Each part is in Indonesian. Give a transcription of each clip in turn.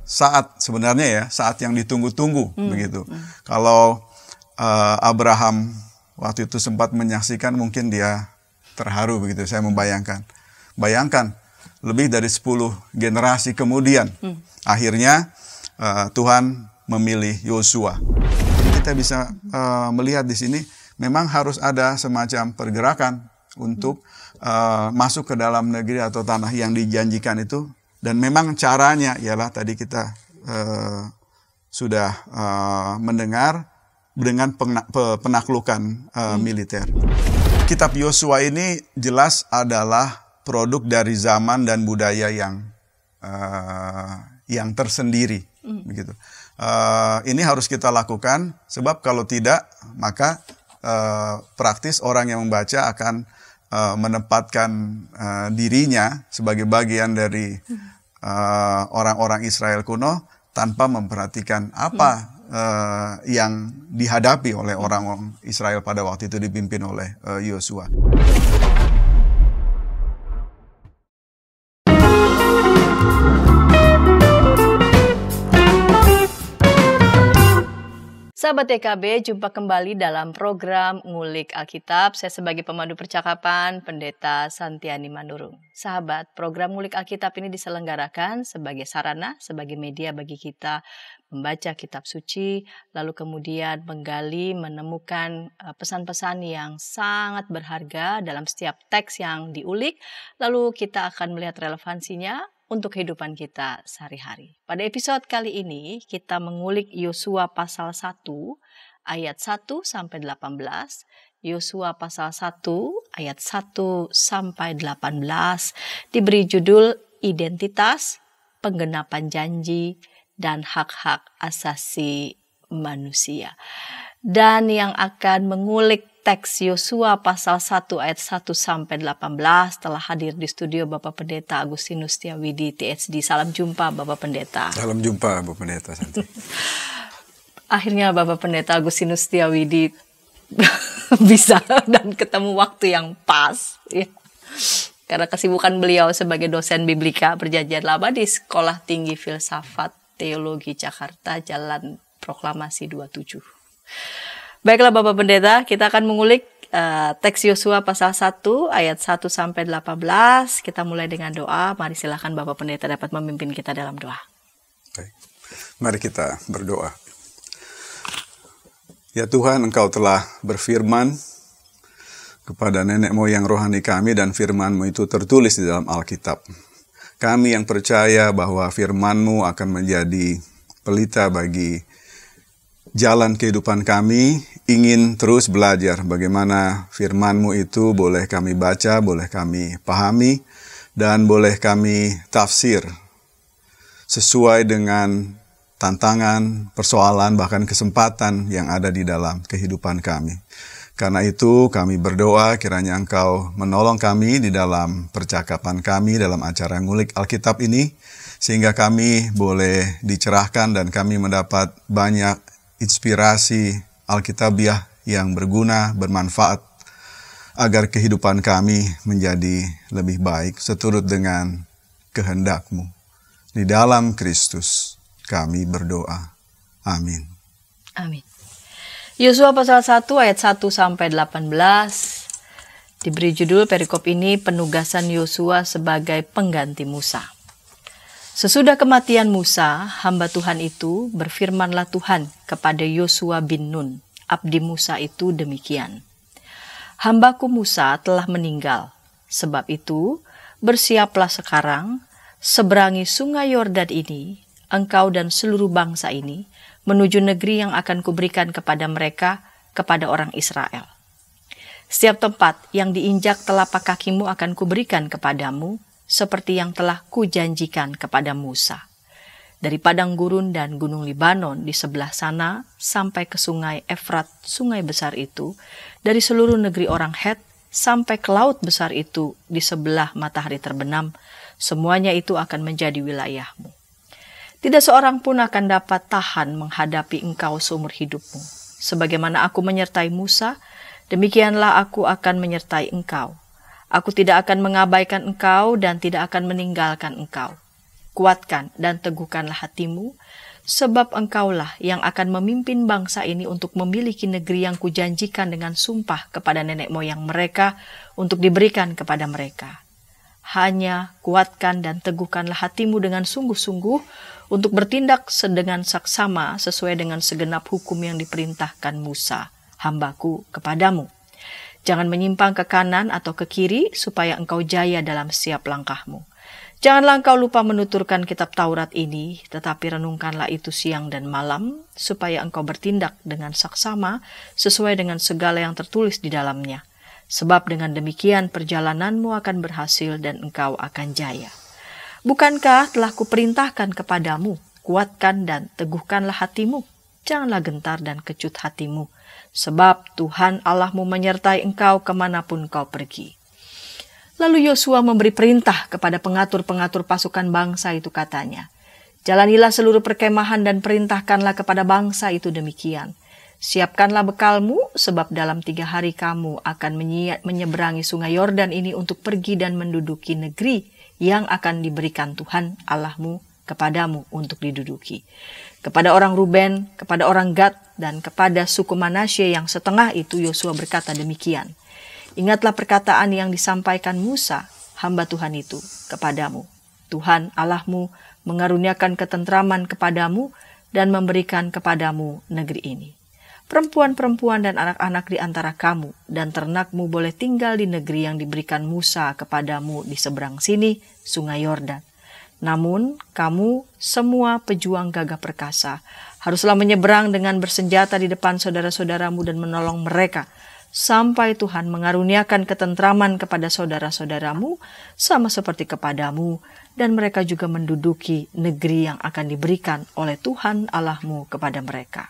saat sebenarnya ya, saat yang ditunggu-tunggu begitu. Kalau Abraham waktu itu sempat menyaksikan, mungkin dia terharu begitu, saya membayangkan. Bayangkan, lebih dari 10 generasi kemudian, akhirnya Tuhan memilih Yosua. Jadi kita bisa melihat di sini, memang harus ada semacam pergerakan untuk masuk ke dalam negeri atau tanah yang dijanjikan itu. Dan memang caranya ialah tadi kita sudah mendengar dengan penaklukan militer. Kitab Yosua ini jelas adalah produk dari zaman dan budaya yang tersendiri, begitu. Ini harus kita lakukan, sebab kalau tidak, maka praktis orang yang membaca akan menempatkan dirinya sebagai bagian dari orang-orang Israel kuno tanpa memperhatikan apa yang dihadapi oleh orang-orang Israel pada waktu itu dipimpin oleh Yosua. Sahabat TKB, jumpa kembali dalam program Ngulik Alkitab. Saya sebagai pemandu percakapan, Pendeta Santiani Manurung. Sahabat, program Ngulik Alkitab ini diselenggarakan sebagai sarana, sebagai media bagi kita membaca kitab suci, lalu kemudian menggali, menemukan pesan-pesan yang sangat berharga dalam setiap teks yang diulik, lalu kita akan melihat relevansinya untuk kehidupan kita sehari-hari. Pada episode kali ini kita mengulik Yosua pasal 1 ayat 1 sampai 18. Yosua pasal 1 ayat 1 sampai 18 diberi judul Identitas, Penggenapan Janji, dan Hak-hak Asasi Manusia. Dan yang akan mengulik teks Yosua pasal 1 ayat 1 sampai 18 telah hadir di studio Bapak Pendeta Agustinus Setiawidi THD. Salam jumpa Bapak Pendeta. Salam jumpa Bapak Pendeta Santi. Akhirnya Bapak Pendeta Agustinus Setiawidi bisa dan ketemu waktu yang pas ya. Karena kesibukan beliau sebagai dosen biblika Perjanjian Lama di Sekolah Tinggi Filsafat Teologi Jakarta, Jalan Proklamasi 27. Baiklah Bapak Pendeta, kita akan mengulik teks Yosua pasal 1 ayat 1 sampai 18. Kita mulai dengan doa. Mari silakan Bapak Pendeta dapat memimpin kita dalam doa. Baik. Mari kita berdoa. Ya Tuhan, Engkau telah berfirman kepada nenek moyang rohani kami, dan firman-Mu itu tertulis di dalam Alkitab. Kami yang percaya bahwa firman-Mu akan menjadi pelita bagi jalan kehidupan kami, ingin terus belajar bagaimana firman-Mu itu boleh kami baca, boleh kami pahami, dan boleh kami tafsir sesuai dengan tantangan, persoalan, bahkan kesempatan yang ada di dalam kehidupan kami. Karena itu kami berdoa kiranya Engkau menolong kami di dalam percakapan kami dalam acara Ngulik Alkitab ini, sehingga kami boleh dicerahkan dan kami mendapat banyak inspirasi Alkitabiah yang berguna, bermanfaat, agar kehidupan kami menjadi lebih baik seturut dengan kehendak-Mu. Di dalam Kristus kami berdoa. Amin. Amin. Yosua pasal 1 ayat 1 sampai 18 diberi judul perikop ini penugasan Yosua sebagai pengganti Musa. Sesudah kematian Musa, hamba Tuhan itu, berfirmanlah Tuhan kepada Yosua bin Nun, abdi Musa itu demikian. Hambaku Musa telah meninggal, sebab itu bersiaplah sekarang, seberangi sungai Yordan ini, engkau dan seluruh bangsa ini, menuju negeri yang akan kuberikan kepada mereka, kepada orang Israel. Setiap tempat yang diinjak telapak kakimu akan kuberikan kepadamu, seperti yang telah kujanjikan kepada Musa. Dari padang gurun dan gunung Libanon di sebelah sana sampai ke sungai Efrat, sungai besar itu, dari seluruh negeri orang Het sampai ke laut besar itu di sebelah matahari terbenam, semuanya itu akan menjadi wilayahmu. Tidak seorang pun akan dapat tahan menghadapi engkau seumur hidupmu. Sebagaimana aku menyertai Musa, demikianlah aku akan menyertai engkau. Aku tidak akan mengabaikan engkau dan tidak akan meninggalkan engkau. kuatkan dan teguhkanlah hatimu, sebab engkaulah yang akan memimpin bangsa ini untuk memiliki negeri yang kujanjikan dengan sumpah kepada nenek moyang mereka untuk diberikan kepada mereka. Hanya kuatkan dan teguhkanlah hatimu dengan sungguh-sungguh untuk bertindak dengan saksama sesuai dengan segenap hukum yang diperintahkan Musa, hambaku, kepadamu. Jangan menyimpang ke kanan atau ke kiri supaya engkau jaya dalam setiap langkahmu. Janganlah engkau lupa menuturkan kitab Taurat ini, tetapi renungkanlah itu siang dan malam, supaya engkau bertindak dengan saksama sesuai dengan segala yang tertulis di dalamnya. Sebab dengan demikian perjalananmu akan berhasil dan engkau akan jaya. Bukankah telah kuperintahkan kepadamu, kuatkan dan teguhkanlah hatimu, janganlah gentar dan kecut hatimu, sebab Tuhan Allahmu menyertai engkau kemanapun kau pergi. Lalu Yosua memberi perintah kepada pengatur-pengatur pasukan bangsa itu, katanya, jalanilah seluruh perkemahan dan perintahkanlah kepada bangsa itu demikian. Siapkanlah bekalmu, sebab dalam 3 hari kamu akan menyeberangi sungai Yordan ini untuk pergi dan menduduki negeri yang akan diberikan Tuhan Allahmu kepadamu untuk diduduki. Kepada orang Ruben, kepada orang Gad, dan kepada suku Manasye yang setengah itu Yosua berkata demikian. Ingatlah perkataan yang disampaikan Musa, hamba Tuhan itu, kepadamu. Tuhan Allahmu mengaruniakan ketentraman kepadamu dan memberikan kepadamu negeri ini. Perempuan-perempuan dan anak-anak di antara kamu dan ternakmu boleh tinggal di negeri yang diberikan Musa kepadamu di seberang sini, sungai Yordan. Namun, kamu semua pejuang gagah perkasa haruslah menyeberang dengan bersenjata di depan saudara-saudaramu dan menolong mereka, sampai Tuhan mengaruniakan ketentraman kepada saudara-saudaramu sama seperti kepadamu, dan mereka juga menduduki negeri yang akan diberikan oleh Tuhan Allahmu kepada mereka.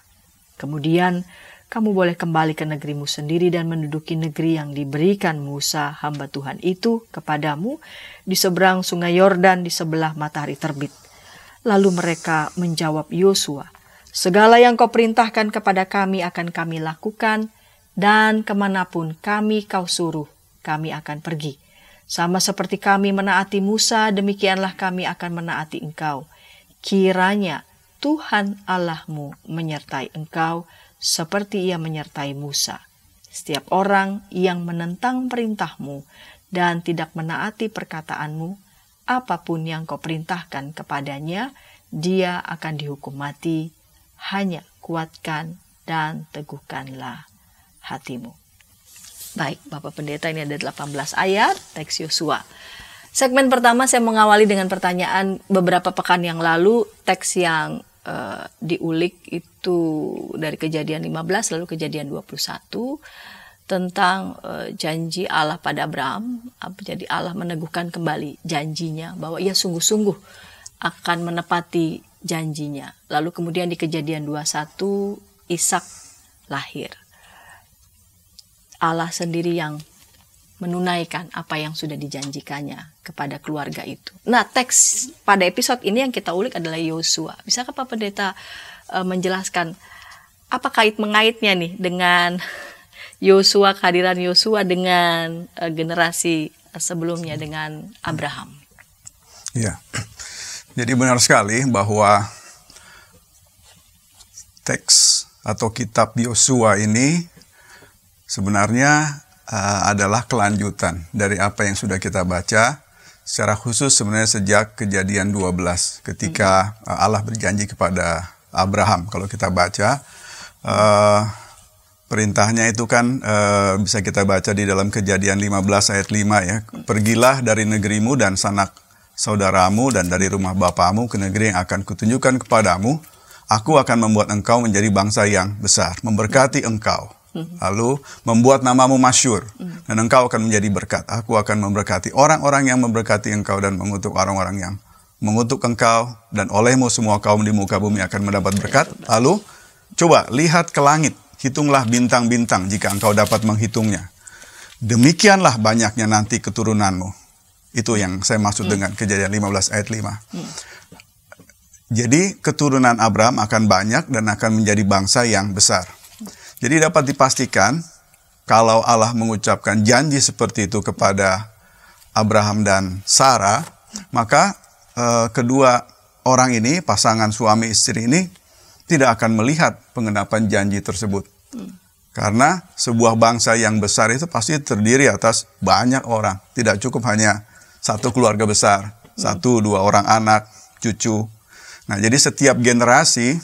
Kemudian kamu boleh kembali ke negerimu sendiri dan menduduki negeri yang diberikan Musa hamba Tuhan itu kepadamu di seberang sungai Yordan di sebelah matahari terbit. Lalu mereka menjawab Yosua, segala yang kau perintahkan kepada kami akan kami lakukan, dan kemanapun kau suruh, kami akan pergi. Sama seperti kami menaati Musa, demikianlah kami akan menaati engkau. Kiranya Tuhan Allahmu menyertai engkau, seperti ia menyertai Musa. Setiap orang yang menentang perintahmu dan tidak menaati perkataanmu, apapun yang kau perintahkan kepadanya, dia akan dihukum mati. Hanya kuatkan dan teguhkanlah hatimu. Baik, Bapak Pendeta, ini ada 18 ayat teks Yosua. Segmen pertama saya mengawali dengan pertanyaan beberapa pekan yang lalu. Teks yang diulik itu dari Kejadian 15 lalu Kejadian 21 tentang janji Allah pada Abraham. Jadi Allah meneguhkan kembali janjinya bahwa ia sungguh-sungguh akan menepati janjinya. Lalu kemudian di Kejadian 21 Ishak lahir. Allah sendiri yang menunaikan apa yang sudah dijanjikannya kepada keluarga itu. Nah, teks pada episode ini yang kita ulik adalah Yosua. Bisakah Pak Pendeta menjelaskan apa mengaitnya nih dengan Yosua, kehadiran Yosua dengan generasi sebelumnya dengan Abraham? Ya, jadi benar sekali bahwa teks atau kitab Yosua ini sebenarnya adalah kelanjutan dari apa yang sudah kita baca, secara khusus sebenarnya sejak Kejadian 12 ketika Allah berjanji kepada Abraham. Kalau kita baca perintahnya itu kan bisa kita baca di dalam Kejadian 15 ayat 5 ya. Pergilah dari negerimu dan sanak saudaramu dan dari rumah bapamu ke negeri yang akan kutunjukkan kepadamu. Aku akan membuat engkau menjadi bangsa yang besar, memberkati engkau. Lalu membuat namamu masyhur, dan engkau akan menjadi berkat. Aku akan memberkati orang-orang yang memberkati engkau dan mengutuk orang-orang yang mengutuk engkau, dan olehmu semua kaum di muka bumi akan mendapat berkat. Lalu coba lihat ke langit, hitunglah bintang-bintang jika engkau dapat menghitungnya. Demikianlah banyaknya nanti keturunanmu. Itu yang saya maksud dengan Kejadian 15 ayat 5. Jadi keturunan Abraham akan banyak dan akan menjadi bangsa yang besar. Jadi dapat dipastikan kalau Allah mengucapkan janji seperti itu kepada Abraham dan Sarah, maka kedua orang ini, pasangan suami istri ini, tidak akan melihat penggenapan janji tersebut. Karena sebuah bangsa yang besar itu pasti terdiri atas banyak orang. Tidak cukup hanya satu keluarga besar, 1-2 orang anak, cucu. Nah, jadi setiap generasi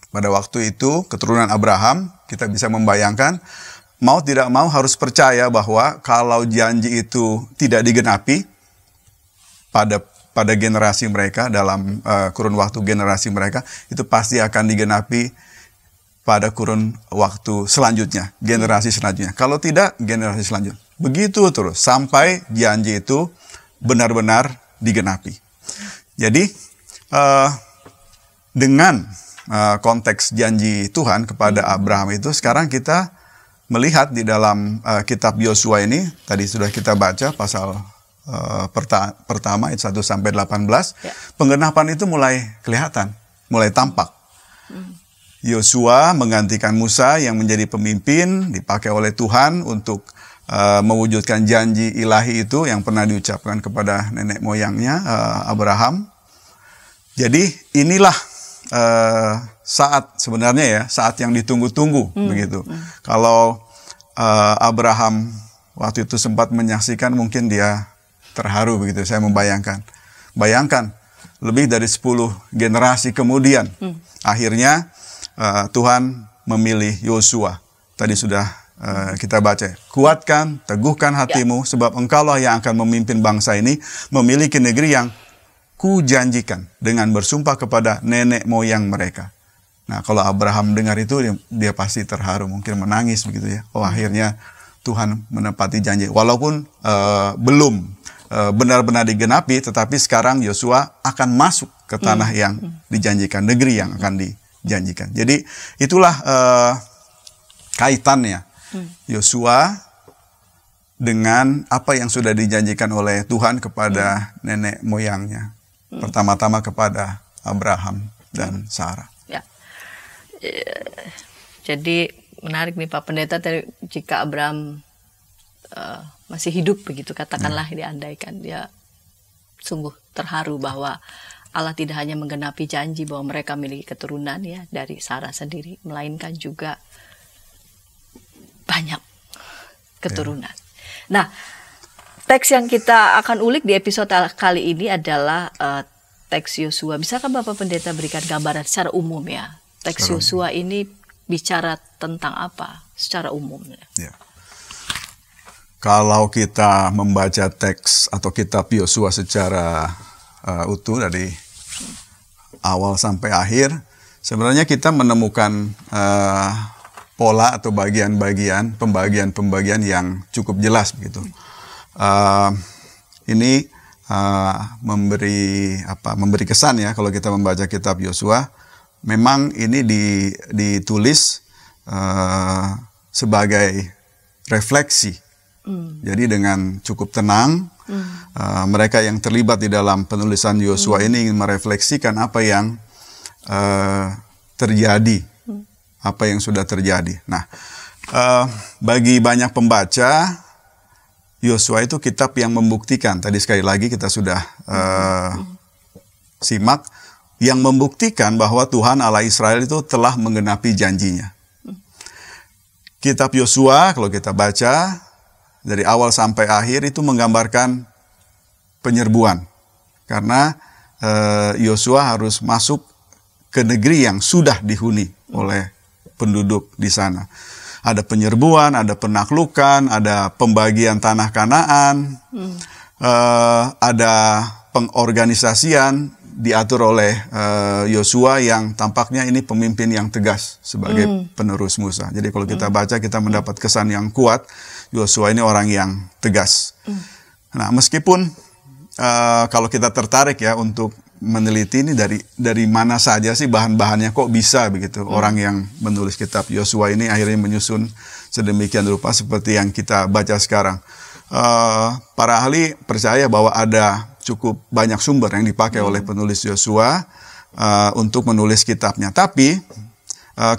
pada waktu itu keturunan Abraham, kita bisa membayangkan, mau tidak mau harus percaya bahwa kalau janji itu tidak digenapi pada generasi mereka, dalam kurun waktu generasi mereka, itu pasti akan digenapi pada kurun waktu selanjutnya, generasi selanjutnya. Kalau tidak, generasi selanjutnya. Begitu terus, sampai janji itu benar-benar digenapi. Jadi, dengan konteks janji Tuhan kepada Abraham itu, sekarang kita melihat di dalam kitab Yosua ini, tadi sudah kita baca pasal pertama, ayat 1-18, penggenapan itu mulai kelihatan, mulai tampak. Yosua menggantikan Musa yang menjadi pemimpin, dipakai oleh Tuhan untuk mewujudkan janji ilahi itu yang pernah diucapkan kepada nenek moyangnya, Abraham. Jadi inilah saat sebenarnya ya, saat yang ditunggu-tunggu begitu. Kalau Abraham waktu itu sempat menyaksikan, mungkin dia terharu begitu, saya membayangkan. Bayangkan, lebih dari 10 generasi kemudian, akhirnya Tuhan memilih Yosua. Tadi sudah kita baca, kuatkan, teguhkan hatimu, sebab engkaulah yang akan memimpin bangsa ini, memiliki negeri yang kujanjikan dengan bersumpah kepada nenek moyang mereka. Nah, kalau Abraham dengar itu, dia pasti terharu, mungkin menangis begitu ya. Oh, akhirnya Tuhan menepati janji. Walaupun belum benar-benar digenapi, tetapi sekarang Yosua akan masuk ke tanah yang dijanjikan, negeri yang akan dijanjikan. Jadi itulah kaitannya Yosua dengan apa yang sudah dijanjikan oleh Tuhan kepada nenek moyangnya. Pertama-tama kepada Abraham dan Sarah. Ya. Jadi menarik nih Pak Pendeta, jika Abraham masih hidup begitu, katakanlah diandaikan, dia sungguh terharu bahwa Allah tidak hanya menggenapi janji bahwa mereka memiliki keturunan ya dari Sarah sendiri, melainkan juga banyak keturunan. Nah, teks yang kita akan ulik di episode kali ini adalah teks Yosua. Bisakah Bapak Pendeta berikan gambaran secara umum ya? Teks Yosua ini bicara tentang apa secara umum? Ya. Kalau kita membaca teks atau kitab Yosua secara utuh dari awal sampai akhir, sebenarnya kita menemukan pola atau pembagian yang cukup jelas begitu. Ini memberi kesan ya kalau kita membaca kitab Yosua. Memang ini ditulis sebagai refleksi. Jadi dengan cukup tenang, mereka yang terlibat di dalam penulisan Yosua ini ingin merefleksikan apa yang terjadi, apa yang sudah terjadi. Nah, bagi banyak pembaca, Yosua itu kitab yang membuktikan, tadi sekali lagi kita sudah simak, yang membuktikan bahwa Tuhan Allah Israel itu telah menggenapi janjinya. Kitab Yosua, kalau kita baca, dari awal sampai akhir itu menggambarkan penyerbuan. Karena Yosua harus masuk ke negeri yang sudah dihuni oleh penduduk di sana. Ada penyerbuan, ada penaklukan, ada pembagian tanah Kanaan, ada pengorganisasian diatur oleh Yosua yang tampaknya ini pemimpin yang tegas sebagai penerus Musa. Jadi kalau kita baca, kita mendapat kesan yang kuat, Yosua ini orang yang tegas. Nah, meskipun kalau kita tertarik ya untuk meneliti ini dari mana saja sih bahan-bahannya kok bisa begitu orang yang menulis kitab Yosua ini akhirnya menyusun sedemikian rupa seperti yang kita baca sekarang. Para ahli percaya bahwa ada cukup banyak sumber yang dipakai oleh penulis Yosua untuk menulis kitabnya. Tapi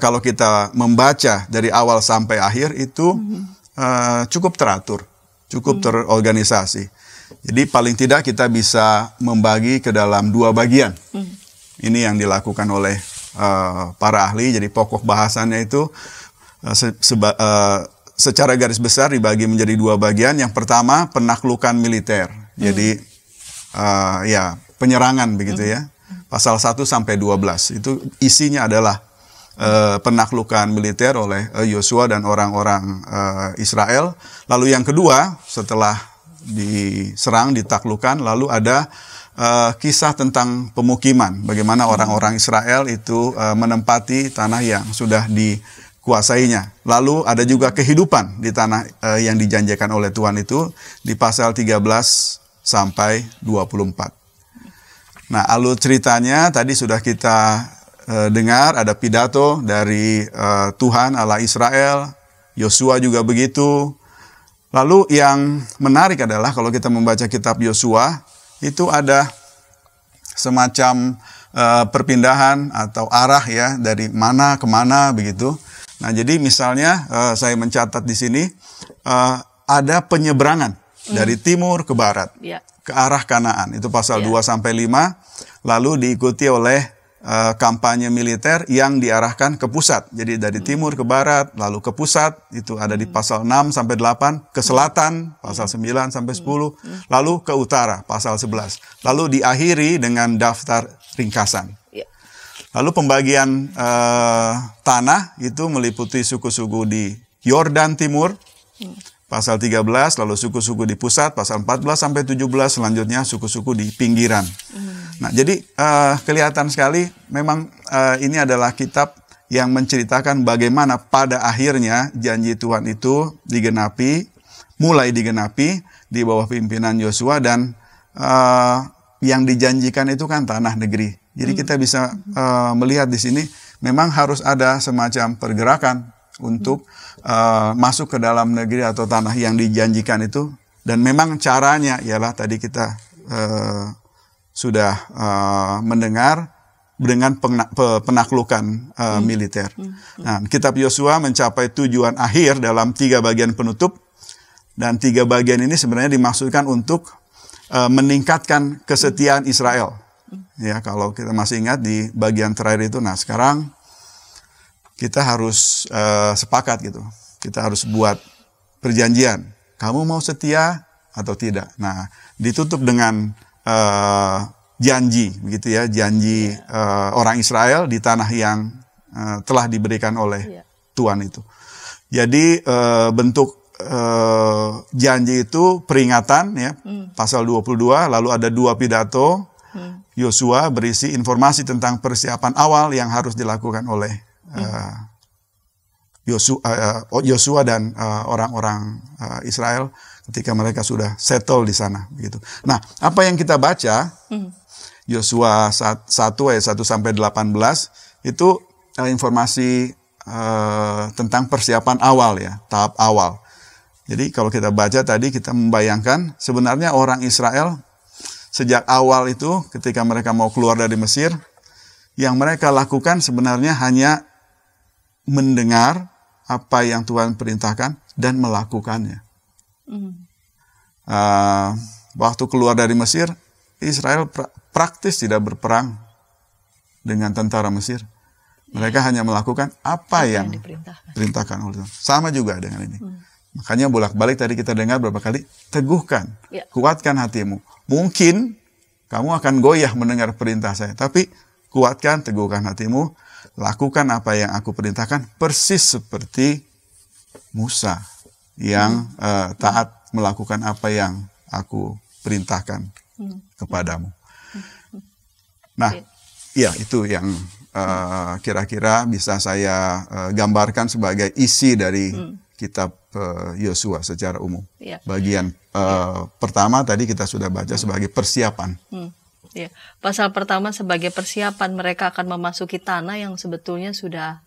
kalau kita membaca dari awal sampai akhir itu cukup teratur, cukup terorganisasi. Jadi paling tidak kita bisa membagi ke dalam 2 bagian. Ini yang dilakukan oleh para ahli. Jadi pokok bahasannya itu secara garis besar dibagi menjadi 2 bagian. Yang pertama penaklukan militer. Jadi ya penyerangan begitu ya. Pasal 1 sampai 12 itu isinya adalah penaklukan militer oleh Yosua dan orang-orang Israel. Lalu yang kedua, setelah diserang, ditaklukkan, lalu ada kisah tentang pemukiman. Bagaimana orang-orang Israel itu menempati tanah yang sudah dikuasainya. Lalu ada juga kehidupan di tanah yang dijanjikan oleh Tuhan itu di pasal 13 sampai 24. Nah, alur ceritanya tadi sudah kita dengar, ada pidato dari Tuhan Allah Israel, Yosua juga begitu. Lalu yang menarik adalah kalau kita membaca kitab Yosua, itu ada semacam perpindahan atau arah ya, dari mana ke mana begitu. Nah, jadi misalnya saya mencatat di sini, ada penyeberangan dari timur ke barat, ke arah Kanaan. Itu pasal 2 sampai 5, lalu diikuti oleh kampanye militer yang diarahkan ke pusat. Jadi dari timur ke barat, lalu ke pusat, itu ada di pasal 6 sampai 8, ke selatan, pasal 9 sampai 10, lalu ke utara, pasal 11. Lalu diakhiri dengan daftar ringkasan. Lalu pembagian tanah itu meliputi suku-suku di Yordan Timur, pasal 13, lalu suku-suku di pusat, pasal 14 sampai 17, selanjutnya suku-suku di pinggiran. Nah, jadi kelihatan sekali memang ini adalah kitab yang menceritakan bagaimana pada akhirnya janji Tuhan itu mulai digenapi di bawah pimpinan Yosua, dan yang dijanjikan itu kan tanah negeri. Jadi kita bisa melihat di sini memang harus ada semacam pergerakan untuk masuk ke dalam negeri atau tanah yang dijanjikan itu, dan memang caranya ialah tadi kita sudah mendengar dengan penaklukan militer. Nah, kitab Yosua mencapai tujuan akhir dalam 3 bagian penutup, dan 3 bagian ini sebenarnya dimaksudkan untuk meningkatkan kesetiaan Israel. Ya, kalau kita masih ingat di bagian terakhir itu, nah sekarang kita harus sepakat gitu. Kita harus buat perjanjian. Kamu mau setia atau tidak? Nah, ditutup dengan janji, begitu ya, janji orang Israel di tanah yang telah diberikan oleh Tuhan itu. Jadi bentuk janji itu peringatan ya, pasal 22, lalu ada 2 pidato Yosua berisi informasi tentang persiapan awal yang harus dilakukan oleh Yosua dan orang-orang Israel ketika mereka sudah settle di sana begitu. Nah, apa yang kita baca Yosua 1 ayat 1 sampai 18 itu informasi tentang persiapan awal ya, tahap awal. Jadi kalau kita baca tadi, kita membayangkan sebenarnya orang Israel sejak awal itu ketika mereka mau keluar dari Mesir, yang mereka lakukan sebenarnya hanya mendengar apa yang Tuhan perintahkan dan melakukannya. Waktu keluar dari Mesir, Israel praktis tidak berperang dengan tentara Mesir. Mereka hanya melakukan apa yang diperintahkan oleh Tuhan. Sama juga dengan ini. Makanya bolak-balik tadi kita dengar berapa kali, teguhkan, kuatkan hatimu. Mungkin kamu akan goyah mendengar perintah saya, tapi kuatkan, teguhkan hatimu, lakukan apa yang aku perintahkan, persis seperti Musa yang taat melakukan apa yang aku perintahkan kepadamu. Nah, ya itu yang kira-kira bisa saya gambarkan sebagai isi dari kitab Yosua secara umum. Bagian pertama tadi kita sudah baca sebagai persiapan. Pasal pertama sebagai persiapan mereka akan memasuki tanah yang sebetulnya sudah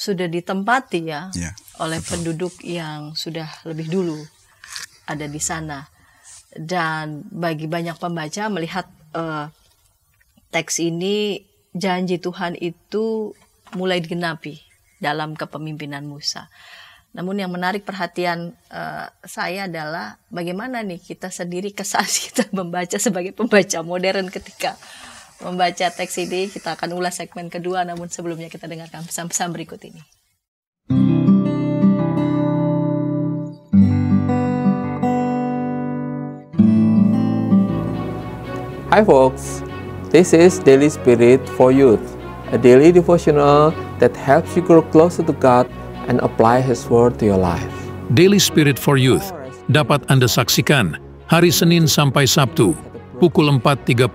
ditempati oleh penduduk yang sudah lebih dulu ada di sana. Dan bagi banyak pembaca melihat teks ini, janji Tuhan itu mulai digenapi dalam kepemimpinan Musa. Namun yang menarik perhatian saya adalah bagaimana nih kita sendiri kesan kita membaca sebagai pembaca modern ketika membaca teks ini. Kita akan ulas segmen kedua, namun sebelumnya kita dengarkan pesan-pesan berikut ini. Hi folks, this is Daily Spirit for Youth, a daily devotional that helps you grow closer to God and apply His Word to your life. Daily Spirit for Youth dapat Anda saksikan hari Senin sampai Sabtu pukul 4.30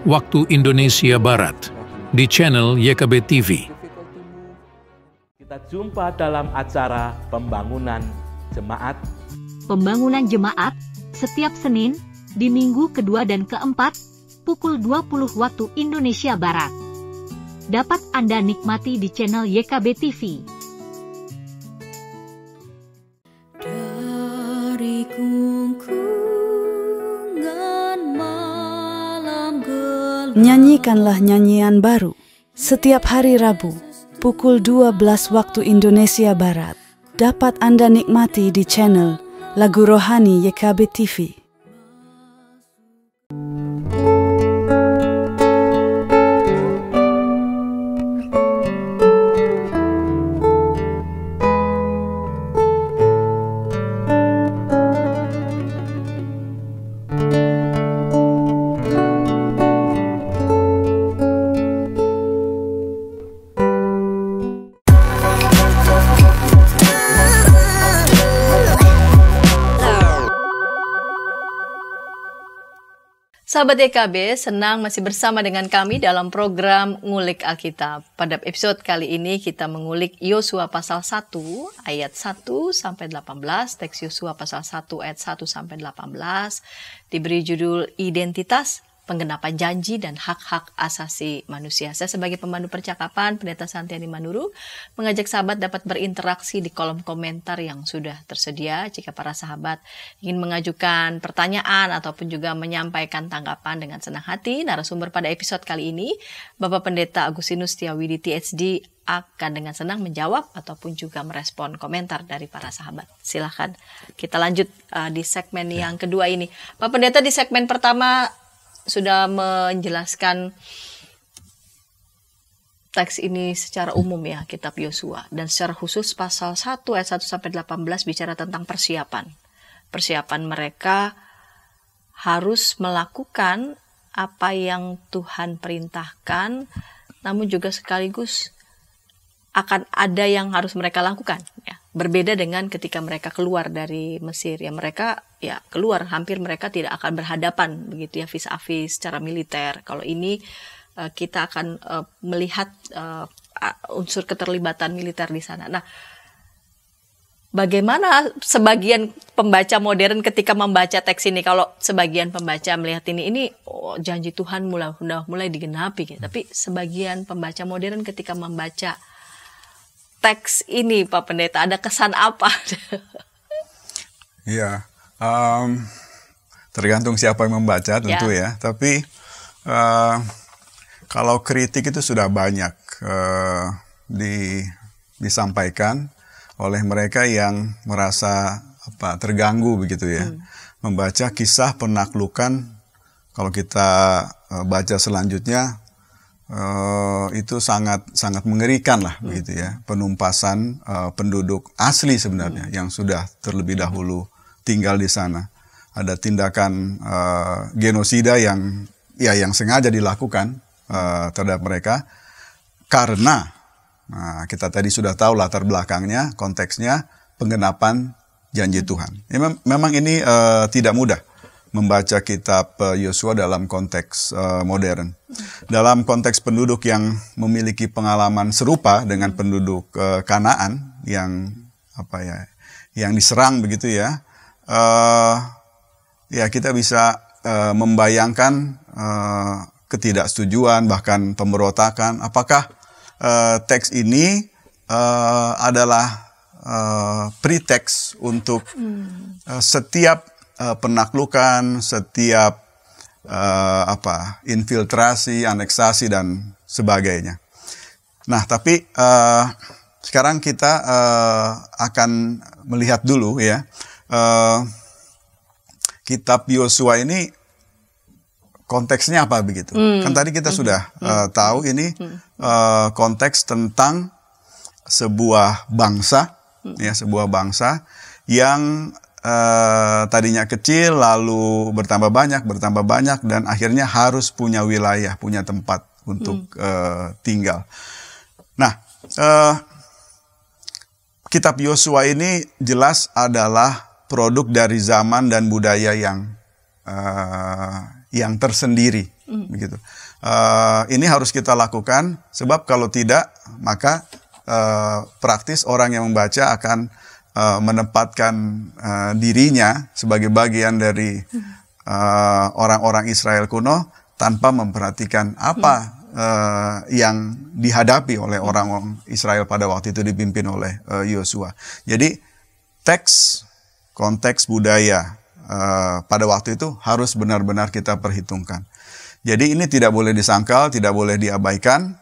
waktu Indonesia Barat di channel YKB TV. Kita jumpa dalam acara Pembangunan Jemaat. Pembangunan Jemaat setiap Senin di minggu kedua dan keempat pukul 20 waktu Indonesia Barat. Dapat Anda nikmati di channel YKB TV. Nyanyikanlah nyanyian baru setiap hari Rabu pukul 12 waktu Indonesia Barat. Dapat Anda nikmati di channel Lagu Rohani YKB TV. Sahabat YKB, senang masih bersama dengan kami dalam program Ngulik Alkitab. Pada episode kali ini kita mengulik Yosua pasal 1 ayat 1 sampai 18, teks Yosua pasal 1 ayat 1 sampai 18, diberi judul Identitas, Penggenapan Janji dan Hak-Hak Asasi Manusia. Saya sebagai pemandu percakapan, Pendeta Santiani Manuru, mengajak sahabat dapat berinteraksi di kolom komentar yang sudah tersedia. Jika para sahabat ingin mengajukan pertanyaan ataupun juga menyampaikan tanggapan dengan senang hati, narasumber pada episode kali ini, Bapak Pendeta Agustinus Setiawidi THD, akan dengan senang menjawab ataupun juga merespon komentar dari para sahabat. Silakan kita lanjut di segmen yang kedua ini. Pak Pendeta, di segmen pertama sudah menjelaskan teks ini secara umum ya, kitab Yosua, dan secara khusus pasal 1 ayat 1 sampai 18 bicara tentang persiapan. Persiapan mereka harus melakukan apa yang Tuhan perintahkan, namun juga sekaligus akan ada yang harus mereka lakukan ya. Berbeda dengan ketika mereka keluar dari Mesir ya, mereka ya keluar, hampir mereka tidak akan berhadapan begitu ya vis-a-vis secara militer. Kalau ini kita akan melihat unsur keterlibatan militer di sana. Nah, bagaimana sebagian pembaca modern ketika membaca teks ini? Kalau sebagian pembaca melihat ini janji Tuhan mulai digenapi gitu. Tapi sebagian pembaca modern ketika membaca teks ini, Pak Pendeta, ada kesan apa? Ya, tergantung siapa yang membaca tentu ya. Tapi kalau kritik itu sudah banyak disampaikan oleh mereka yang merasa terganggu begitu ya. Membaca kisah penaklukan, kalau kita baca selanjutnya, itu sangat mengerikan lah begitu ya, penumpasan penduduk asli sebenarnya yang sudah terlebih dahulu tinggal di sana. Ada tindakan genosida yang sengaja dilakukan terhadap mereka karena kita tadi sudah tahu latar belakangnya, konteksnya penggenapan janji Tuhan. Memang ini tidak mudah membaca kitab Yosua dalam konteks modern. Dalam konteks penduduk yang memiliki pengalaman serupa dengan penduduk Kanaan yang yang diserang begitu ya. Ya kita bisa membayangkan ketidaksetujuan bahkan pemberontakan. Apakah teks ini adalah preteks untuk setiap penaklukan, setiap infiltrasi, aneksasi dan sebagainya. Nah, tapi sekarang kita akan melihat dulu ya, kitab Yosua ini konteksnya apa begitu. Kan tadi kita sudah tahu ini konteks tentang sebuah bangsa, ya, sebuah bangsa yang tadinya kecil lalu bertambah banyak dan akhirnya harus punya wilayah, punya tempat untuk tinggal. Nah, kitab Yosua ini jelas adalah produk dari zaman dan budaya yang tersendiri, begitu. Ini harus kita lakukan sebab kalau tidak maka praktis orang yang membaca akan menempatkan dirinya sebagai bagian dari orang-orang Israel kuno tanpa memperhatikan apa yang dihadapi oleh orang-orang Israel pada waktu itu dipimpin oleh Yosua. Jadi konteks budaya pada waktu itu harus benar-benar kita perhitungkan. Jadi ini tidak boleh disangkal, tidak boleh diabaikan.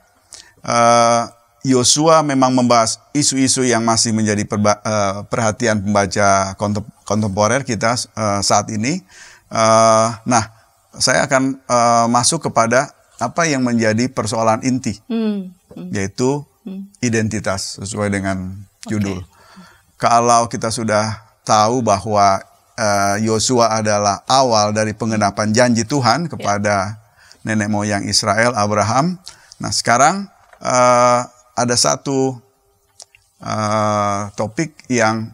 Yosua memang membahas isu-isu yang masih menjadi perhatian pembaca kontemporer kita saat ini. Nah, saya akan masuk kepada apa yang menjadi persoalan inti, yaitu identitas sesuai dengan judul. Kalau kita sudah tahu bahwa Yosua adalah awal dari pengenapan janji Tuhan kepada nenek moyang Israel, Abraham. Nah, sekarang ada satu topik yang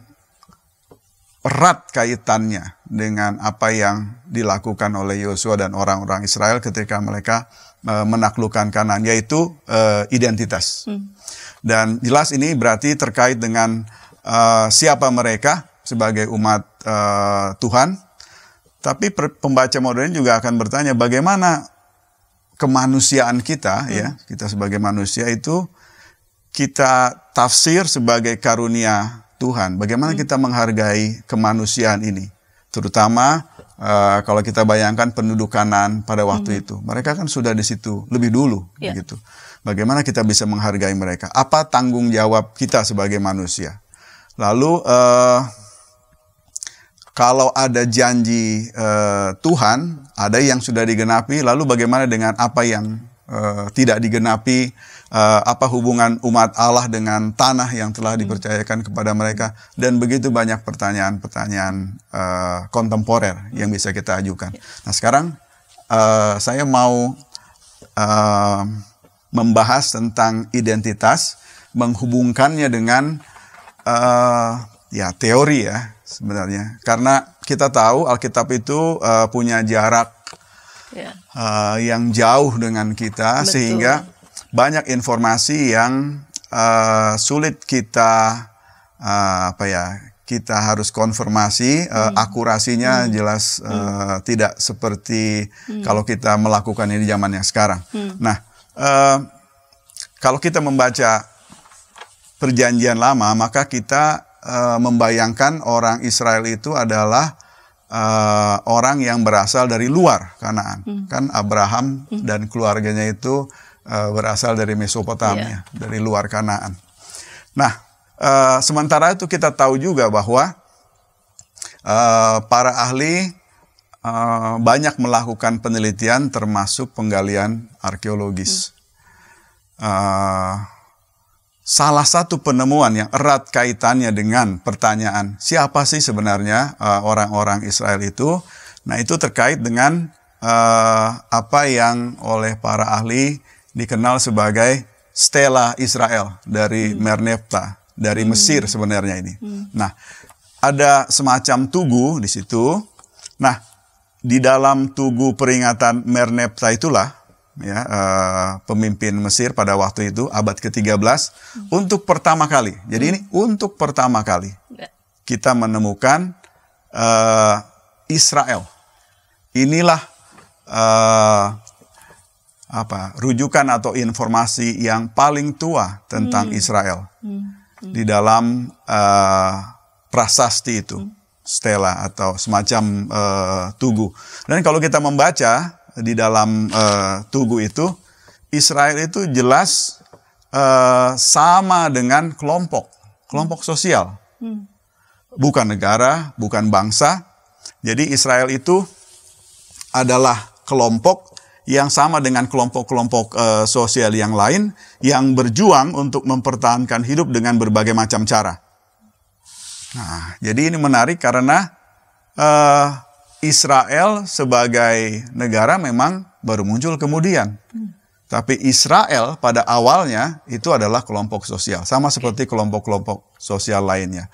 erat kaitannya dengan apa yang dilakukan oleh Yosua dan orang-orang Israel ketika mereka menaklukkan Kanaan, yaitu identitas. Dan jelas ini berarti terkait dengan siapa mereka sebagai umat Tuhan. Tapi pembaca modern juga akan bertanya bagaimana kemanusiaan kita, ya, kita sebagai manusia itu kita tafsir sebagai karunia Tuhan. Bagaimana kita menghargai kemanusiaan ini, terutama kalau kita bayangkan penduduk Kanaan pada waktu itu, mereka kan sudah di situ lebih dulu, begitu. Bagaimana kita bisa menghargai mereka? Apa tanggung jawab kita sebagai manusia? Lalu kalau ada janji Tuhan, ada yang sudah digenapi, lalu bagaimana dengan apa yang tidak digenapi? Apa hubungan umat Allah dengan tanah yang telah dipercayakan kepada mereka? Dan begitu banyak pertanyaan-pertanyaan kontemporer yang bisa kita ajukan. Nah, sekarang saya mau membahas tentang identitas, menghubungkannya dengan teori ya sebenarnya. Karena kita tahu Alkitab itu punya jarak yang jauh dengan kita. Betul. Sehingga banyak informasi yang sulit kita kita harus konfirmasi, akurasinya jelas tidak seperti kalau kita melakukannya di zaman yang sekarang. Nah, kalau kita membaca Perjanjian Lama, maka kita membayangkan orang Israel itu adalah orang yang berasal dari luar Kanaan. Kan Abraham dan keluarganya itu berasal dari Mesopotamia, dari luar Kanaan. Nah, sementara itu kita tahu juga bahwa para ahli banyak melakukan penelitian termasuk penggalian arkeologis. Salah satu penemuan yang erat kaitannya dengan pertanyaan siapa sih sebenarnya orang-orang Israel itu, nah itu terkait dengan apa yang oleh para ahli dikenal sebagai stela Israel dari Merneptah, dari Mesir sebenarnya ini. Nah, ada semacam tugu di situ. Nah, di dalam tugu peringatan Merneptah itulah ya pemimpin Mesir pada waktu itu abad ke-13 untuk pertama kali. Jadi ini untuk pertama kali kita menemukan Israel. Inilah rujukan atau informasi yang paling tua tentang Israel di dalam prasasti itu, stela atau semacam tugu. Dan kalau kita membaca di dalam tugu itu, Israel itu jelas sama dengan kelompok sosial. Bukan negara, bukan bangsa. Jadi Israel itu adalah kelompok yang sama dengan kelompok-kelompok sosial yang lain yang berjuang untuk mempertahankan hidup dengan berbagai macam cara. Nah, jadi ini menarik karena Israel sebagai negara memang baru muncul kemudian. Tapi Israel pada awalnya itu adalah kelompok sosial. Sama seperti kelompok-kelompok sosial lainnya.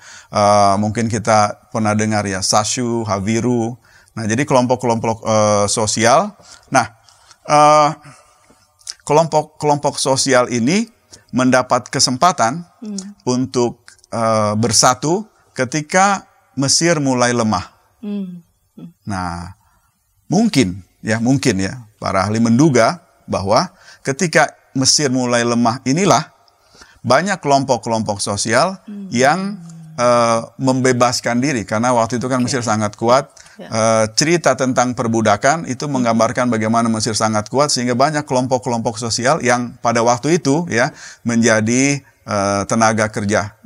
Mungkin kita pernah dengar ya, Sashu, Haviru. Nah, jadi kelompok-kelompok sosial. Nah, kelompok sosial ini mendapat kesempatan untuk bersatu ketika Mesir mulai lemah. Nah, mungkin ya, para ahli menduga bahwa ketika Mesir mulai lemah inilah banyak kelompok-kelompok sosial yang membebaskan diri. Karena waktu itu kan Mesir sangat kuat. Cerita tentang perbudakan itu menggambarkan bagaimana Mesir sangat kuat. Sehingga banyak kelompok-kelompok sosial yang pada waktu itu ya menjadi tenaga kerja.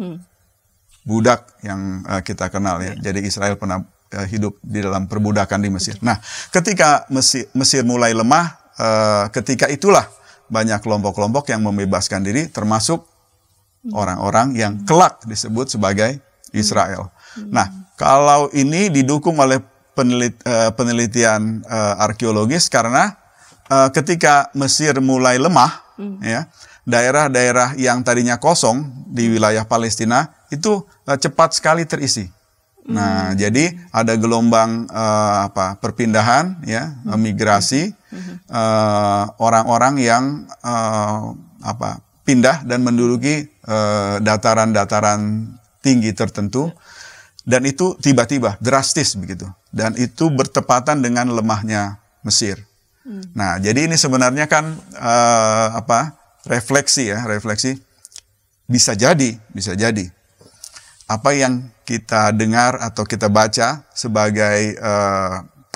Budak yang kita kenal ya. Jadi Israel pernah hidup di dalam perbudakan di Mesir. Nah, ketika Mesir mulai lemah, ketika itulah banyak kelompok-kelompok yang membebaskan diri, termasuk orang-orang yang kelak disebut sebagai Israel. Nah, kalau ini didukung oleh penelitian arkeologis, karena ketika Mesir mulai lemah, ya, daerah-daerah yang tadinya kosong di wilayah Palestina itu cepat sekali terisi. Nah, jadi ada gelombang perpindahan, ya, migrasi, orang-orang yang pindah dan menduduki dataran-dataran tinggi tertentu, dan itu tiba-tiba drastis begitu, dan itu bertepatan dengan lemahnya Mesir. Nah, jadi ini sebenarnya kan refleksi bisa jadi apa yang kita dengar atau kita baca sebagai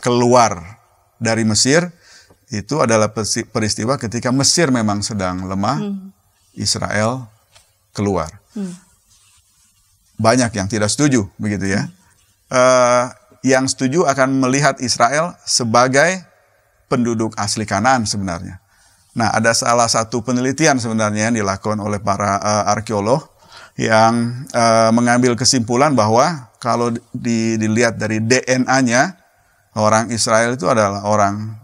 keluar dari Mesir itu adalah peristiwa ketika Mesir memang sedang lemah, Israel keluar. Banyak yang tidak setuju begitu ya. Yang setuju akan melihat Israel sebagai penduduk asli Kanaan sebenarnya. Nah, ada salah satu penelitian sebenarnya yang dilakukan oleh para arkeolog yang mengambil kesimpulan bahwa kalau dilihat dari DNA-nya, orang Israel itu adalah orang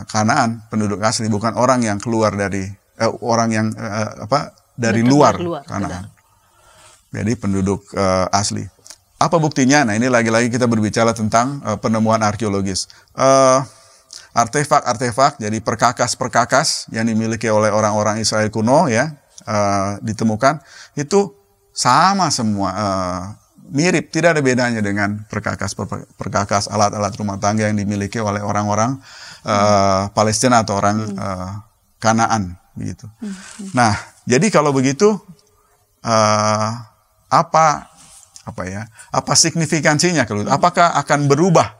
Kanaan, penduduk asli, bukan orang yang keluar dari orang yang dari luar Kanaan. Jadi penduduk asli. Apa buktinya? Nah, ini lagi-lagi kita berbicara tentang penemuan arkeologis. Artefak-artefak, jadi perkakas-perkakas yang dimiliki oleh orang-orang Israel kuno ya, ditemukan itu sama semua, mirip, tidak ada bedanya dengan perkakas alat-alat rumah tangga yang dimiliki oleh orang-orang Palestina atau orang Kanaan begitu. Nah, jadi kalau begitu apa signifikansinya kalau itu? Apakah akan berubah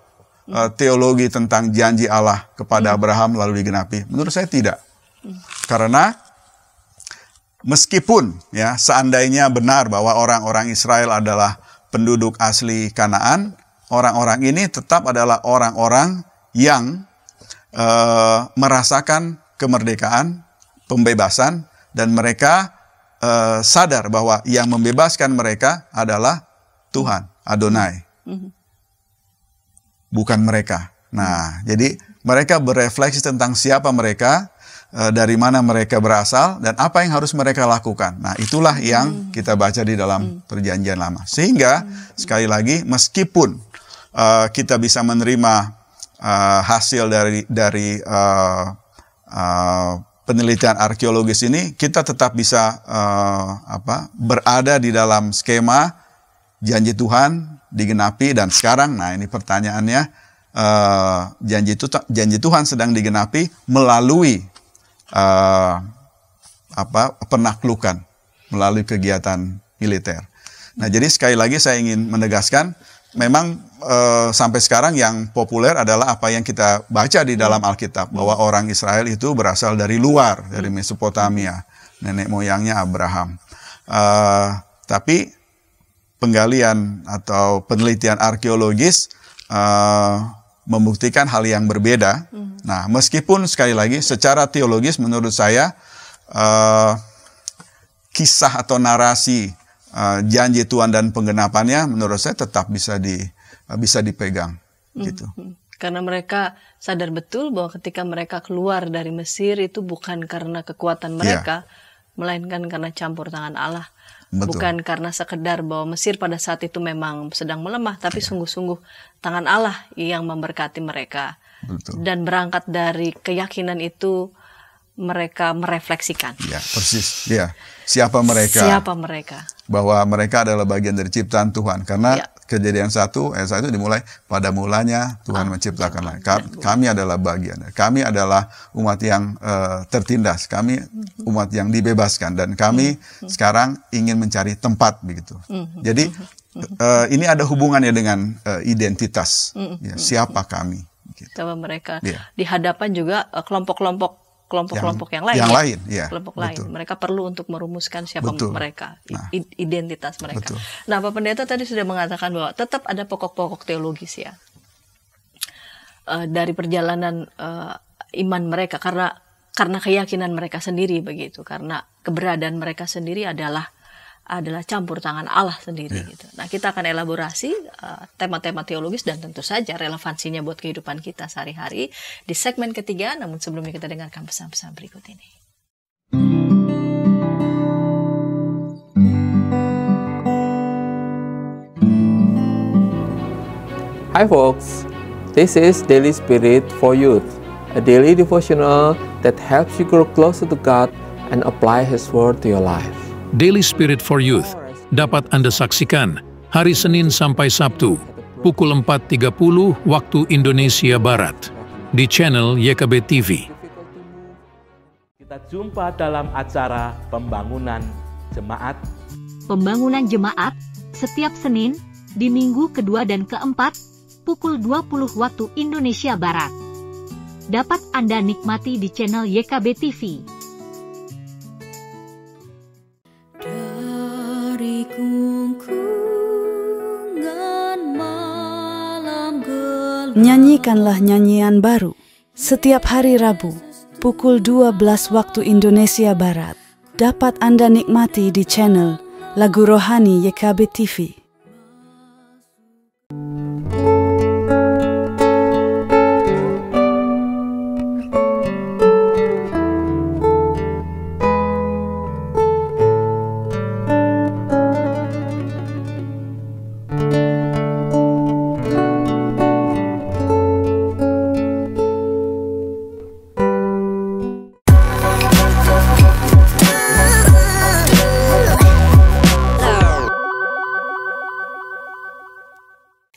teologi tentang janji Allah kepada Abraham lalu digenapi? Menurut saya tidak. Karena meskipun ya seandainya benar bahwa orang-orang Israel adalah penduduk asli Kanaan, orang-orang ini tetap adalah orang-orang yang merasakan kemerdekaan, pembebasan, dan mereka sadar bahwa yang membebaskan mereka adalah Tuhan, Adonai. Bukan mereka. Nah, jadi mereka berefleksi tentang siapa mereka, dari mana mereka berasal, dan apa yang harus mereka lakukan. Nah, itulah yang kita baca di dalam Perjanjian Lama. Sehingga, sekali lagi, meskipun kita bisa menerima hasil dari penelitian arkeologis ini, kita tetap bisa berada di dalam skema janji Tuhan digenapi, dan sekarang, nah ini pertanyaannya, janji Tuhan sedang digenapi melalui penaklukan, melalui kegiatan militer. Nah, jadi sekali lagi saya ingin menegaskan, memang sampai sekarang yang populer adalah apa yang kita baca di dalam Alkitab, bahwa orang Israel itu berasal dari luar, dari Mesopotamia. nenek moyangnya Abraham. Tapi penggalian atau penelitian arkeologis membuktikan hal yang berbeda. Nah, meskipun sekali lagi secara teologis menurut saya kisah atau narasi janji Tuhan dan penggenapannya menurut saya tetap bisa dipegang gitu. Karena mereka sadar betul bahwa ketika mereka keluar dari Mesir itu bukan karena kekuatan mereka, melainkan karena campur tangan Allah. Betul. Bukan karena sekedar bahwa Mesir pada saat itu memang sedang melemah, tapi sungguh-sungguh tangan Allah yang memberkati mereka. Betul. Dan berangkat dari keyakinan itu mereka merefleksikan. Ya, persis. Ya, siapa mereka? Siapa mereka? Bahwa mereka adalah bagian dari ciptaan Tuhan. Karena Kejadian 1 ayat 1 dimulai, pada mulanya Tuhan menciptakan langit. Kami adalah bagian. Kami adalah umat yang tertindas. Kami umat yang dibebaskan. Dan kami sekarang ingin mencari tempat begitu. Jadi ini ada hubungannya dengan identitas. Ya, siapa kami? Gitu. Bahwa mereka di hadapan juga kelompok-kelompok yang lain. Yang lain, ya. Kelompok Betul. lain. Mereka perlu untuk merumuskan siapa mereka, identitas mereka. Betul. Nah, Pak Pendeta tadi sudah mengatakan bahwa tetap ada pokok-pokok teologis ya. Dari perjalanan iman mereka karena keyakinan mereka sendiri begitu, karena keberadaan mereka sendiri adalah campur tangan Allah sendiri gitu. Nah, kita akan elaborasi tema-tema teologis dan tentu saja relevansinya buat kehidupan kita sehari-hari di segmen ketiga, namun sebelumnya kita dengarkan pesan-pesan berikut ini. Hi folks, this is Daily Spirit for Youth, a daily devotional that helps you grow closer to God and apply His Word to your life. Daily Spirit for Youth dapat Anda saksikan hari Senin sampai Sabtu pukul 4.30 waktu Indonesia Barat di channel YKB TV. Kita jumpa dalam acara pembangunan jemaat. Pembangunan jemaat setiap Senin di minggu kedua dan keempat pukul 20 waktu Indonesia Barat. Dapat Anda nikmati di channel YKB TV. Nyanyikanlah nyanyian baru setiap hari Rabu pukul 12 waktu Indonesia Barat. Dapat Anda nikmati di channel Lagu Rohani YKB TV.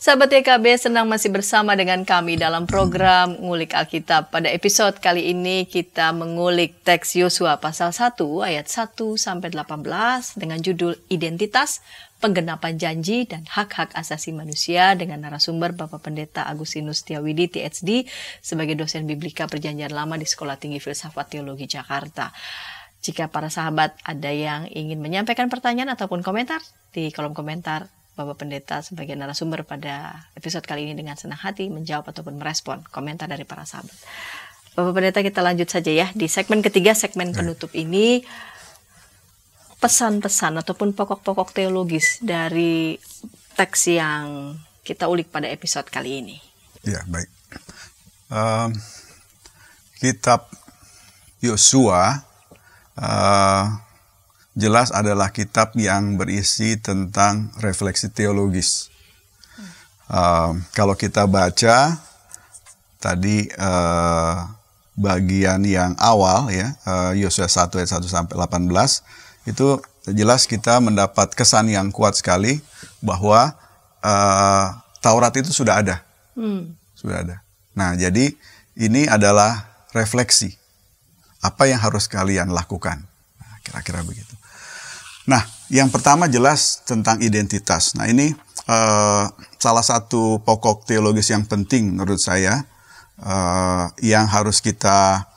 Sahabat YKB, senang masih bersama dengan kami dalam program Ngulik Alkitab. Pada episode kali ini kita mengulik teks Yosua pasal 1 ayat 1 sampai 18 dengan judul Identitas, Penggenapan Janji dan Hak-hak Asasi Manusia dengan narasumber Bapak Pendeta Agustinus Setiawidi THD sebagai dosen Biblika Perjanjian Lama di Sekolah Tinggi Filsafat Teologi Jakarta. Jika para sahabat ada yang ingin menyampaikan pertanyaan ataupun komentar di kolom komentar, Bapak Pendeta sebagai narasumber pada episode kali ini dengan senang hati menjawab ataupun merespon komentar dari para sahabat. Bapak Pendeta, kita lanjut saja ya. Di segmen ketiga, segmen penutup ini, pesan-pesan ataupun pokok-pokok teologis dari teks yang kita ulik pada episode kali ini. Ya, baik. Kitab Yosua jelas adalah kitab yang berisi tentang refleksi teologis. Kalau kita baca tadi bagian yang awal ya, Yosua 1 ayat 1 sampai 18, itu jelas kita mendapat kesan yang kuat sekali bahwa Taurat itu sudah ada. Sudah ada. Nah, jadi ini adalah refleksi. Apa yang harus kalian lakukan? Nah, kira-kira begitu. Nah, yang pertama jelas tentang identitas. Nah, ini salah satu pokok teologis yang penting menurut saya, yang harus kita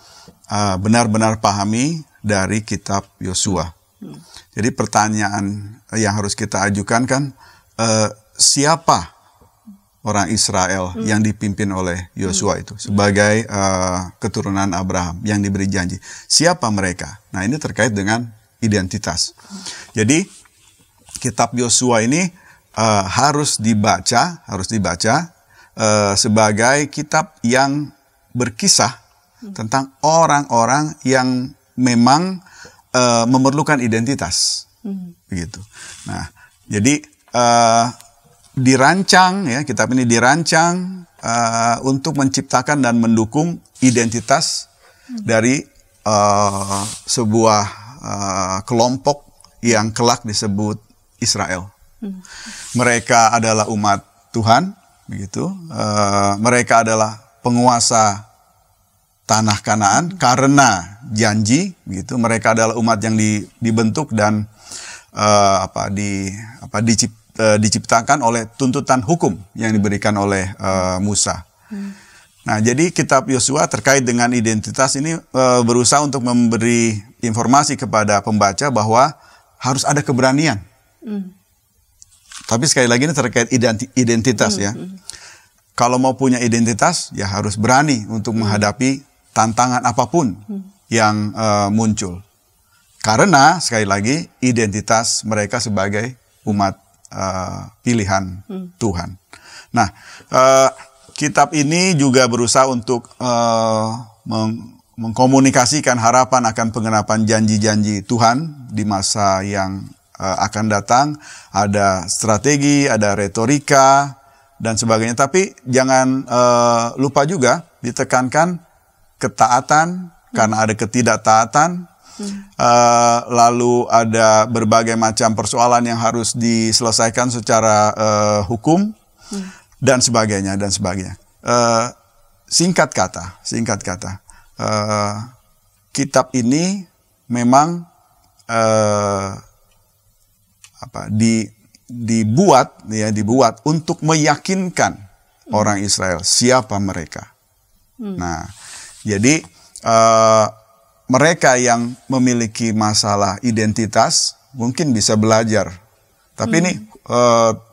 benar-benar pahami dari kitab Yosua. Jadi pertanyaan yang harus kita ajukan kan, siapa orang Israel yang dipimpin oleh Yosua itu sebagai keturunan Abraham yang diberi janji? Siapa mereka? Nah, ini terkait dengan identitas. Jadi kitab Yosua ini harus dibaca sebagai kitab yang berkisah tentang orang-orang yang memang memerlukan identitas, begitu. Nah, jadi dirancang, ya, kitab ini dirancang untuk menciptakan dan mendukung identitas dari sebuah kelompok yang kelak disebut Israel. Mereka adalah umat Tuhan, begitu. Mereka adalah penguasa tanah Kanaan karena janji, begitu. Mereka adalah umat yang dibentuk dan diciptakan oleh tuntutan hukum yang diberikan oleh Musa. Nah, jadi kitab Yosua terkait dengan identitas ini berusaha untuk memberi informasi kepada pembaca bahwa harus ada keberanian. Tapi sekali lagi ini terkait identitas, ya. Kalau mau punya identitas, ya harus berani untuk menghadapi tantangan apapun yang muncul. Karena sekali lagi identitas mereka sebagai umat pilihan Tuhan. Nah, kitab ini juga berusaha untuk mengkomunikasikan harapan akan pengenapan janji-janji Tuhan di masa yang akan datang. Ada strategi, ada retorika, dan sebagainya. Tapi jangan lupa juga ditekankan ketaatan, karena ada ketidaktaatan. Lalu ada berbagai macam persoalan yang harus diselesaikan secara hukum, dan sebagainya, dan sebagainya. Singkat kata, kitab ini memang dibuat untuk meyakinkan orang Israel siapa mereka. Nah, jadi mereka yang memiliki masalah identitas mungkin bisa belajar, tapi ini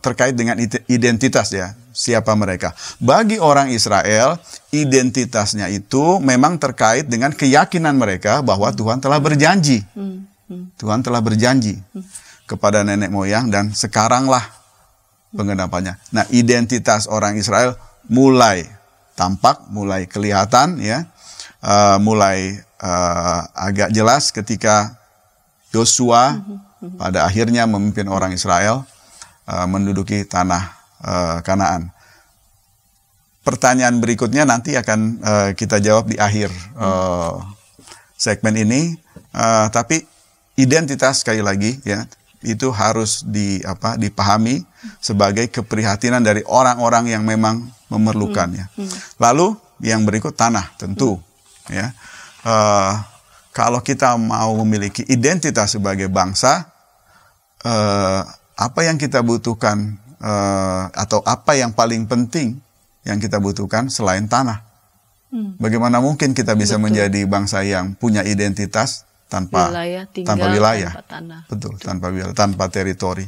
terkait dengan identitas, ya, siapa mereka. Bagi orang Israel, identitasnya itu memang terkait dengan keyakinan mereka bahwa Tuhan telah berjanji. Tuhan telah berjanji kepada nenek moyang, dan sekaranglah pengenapannya. Nah, identitas orang Israel mulai tampak, mulai kelihatan, ya, mulai agak jelas ketika Yosua pada akhirnya memimpin orang Israel menduduki tanah Kanaan. Pertanyaan berikutnya nanti akan kita jawab di akhir segmen ini. Tapi identitas, sekali lagi, ya, itu harus dipahami sebagai keprihatinan dari orang-orang yang memang memerlukannya. Lalu yang berikut, tanah, tentu, ya. Kalau kita mau memiliki identitas sebagai bangsa, apa yang kita butuhkan, atau apa yang paling penting yang kita butuhkan selain tanah? Bagaimana mungkin kita bisa menjadi bangsa yang punya identitas tanpa wilayah, tanpa tanah. Betul, tanpa wilayah, tanpa teritori.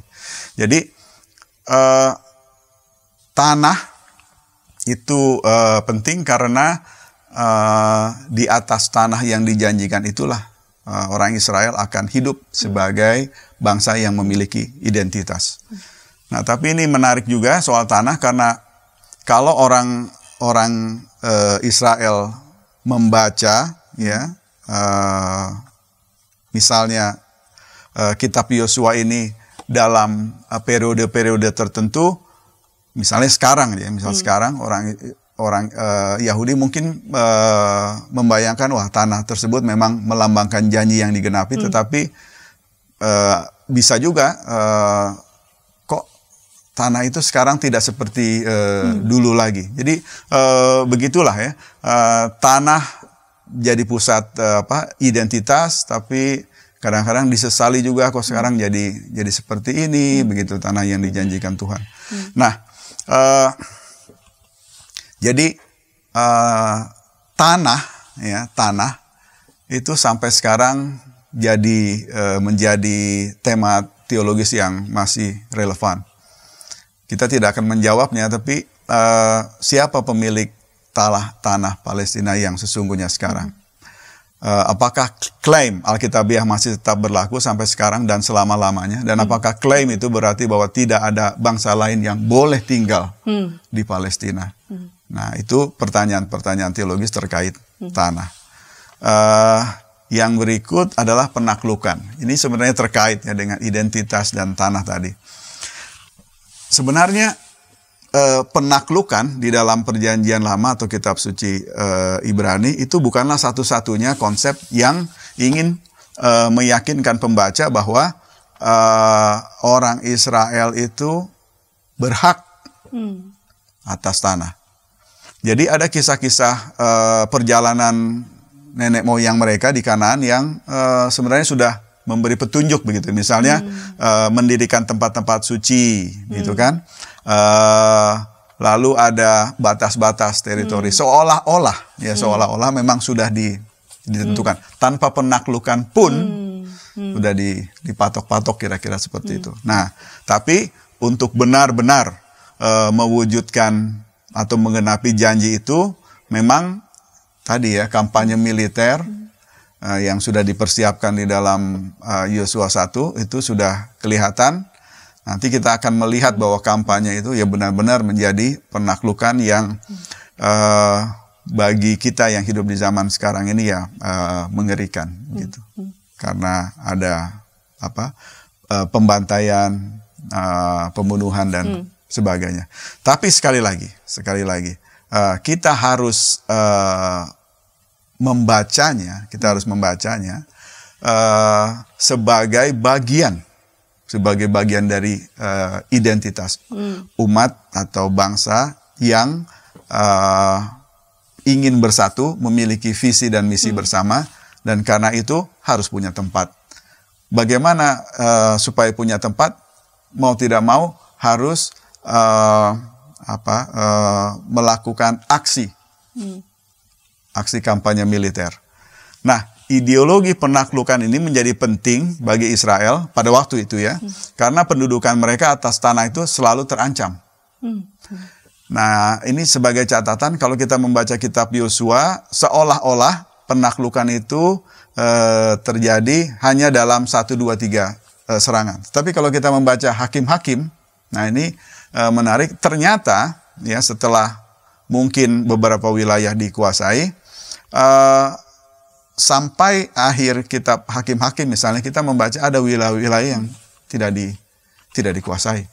Jadi tanah itu penting karena di atas tanah yang dijanjikan itulah orang Israel akan hidup sebagai bangsa yang memiliki identitas. Nah, tapi ini menarik juga soal tanah, karena kalau orang Israel membaca, ya, misalnya kitab Yosua ini dalam periode-periode tertentu, misalnya sekarang, ya, sekarang orang Yahudi mungkin membayangkan, wah, tanah tersebut memang melambangkan janji yang digenapi, tetapi bisa juga kok tanah itu sekarang tidak seperti dulu lagi. Jadi begitulah, ya, tanah jadi pusat identitas, tapi kadang-kadang disesali juga kok sekarang jadi seperti ini, begitu tanah yang dijanjikan Tuhan. Nah, jadi tanah, ya, tanah itu sampai sekarang menjadi tema teologis yang masih relevan. Kita tidak akan menjawabnya, tapi siapa pemilik tanah Palestina yang sesungguhnya sekarang? Apakah klaim Alkitabiah masih tetap berlaku sampai sekarang dan selama-lamanya? Dan apakah klaim itu berarti bahwa tidak ada bangsa lain yang boleh tinggal di Palestina? Nah, itu pertanyaan-pertanyaan teologis terkait tanah. Yang berikut adalah penaklukan. Ini sebenarnya terkait ya dengan identitas dan tanah tadi. Sebenarnya penaklukan di dalam Perjanjian Lama atau kitab suci Ibrani itu bukanlah satu-satunya konsep yang ingin meyakinkan pembaca bahwa orang Israel itu berhak atas tanah. Jadi ada kisah-kisah perjalanan nenek moyang mereka di Kanaan yang sebenarnya sudah memberi petunjuk begitu. Misalnya mendirikan tempat-tempat suci, gitu kan. Lalu ada batas-batas teritori, seolah-olah memang sudah ditentukan. Tanpa penaklukan pun sudah dipatok-patok kira-kira seperti itu. Nah, tapi untuk benar-benar mewujudkan atau menggenapi janji itu, memang tadi ya kampanye militer yang sudah dipersiapkan di dalam Yosua 1 itu sudah kelihatan. Nanti kita akan melihat bahwa kampanye itu ya benar-benar menjadi penaklukan yang bagi kita yang hidup di zaman sekarang ini ya mengerikan gitu. Karena ada pembantaian, pembunuhan dan sebagainya. Tapi sekali lagi kita harus membacanya sebagai bagian dari identitas umat atau bangsa yang ingin bersatu, memiliki visi dan misi bersama, dan karena itu harus punya tempat. Bagaimana supaya punya tempat? Mau tidak mau harus melakukan aksi kampanye militer. Nah, ideologi penaklukan ini menjadi penting bagi Israel pada waktu itu ya, karena pendudukan mereka atas tanah itu selalu terancam. Nah, ini sebagai catatan kalau kita membaca kitab Yosua, seolah-olah penaklukan itu terjadi hanya dalam 1, 2, 3 serangan. Tapi kalau kita membaca Hakim-Hakim, nah ini menarik, ternyata ya setelah mungkin beberapa wilayah dikuasai, sampai akhir kitab Hakim-Hakim misalnya kita membaca ada wilayah-wilayah yang tidak dikuasai.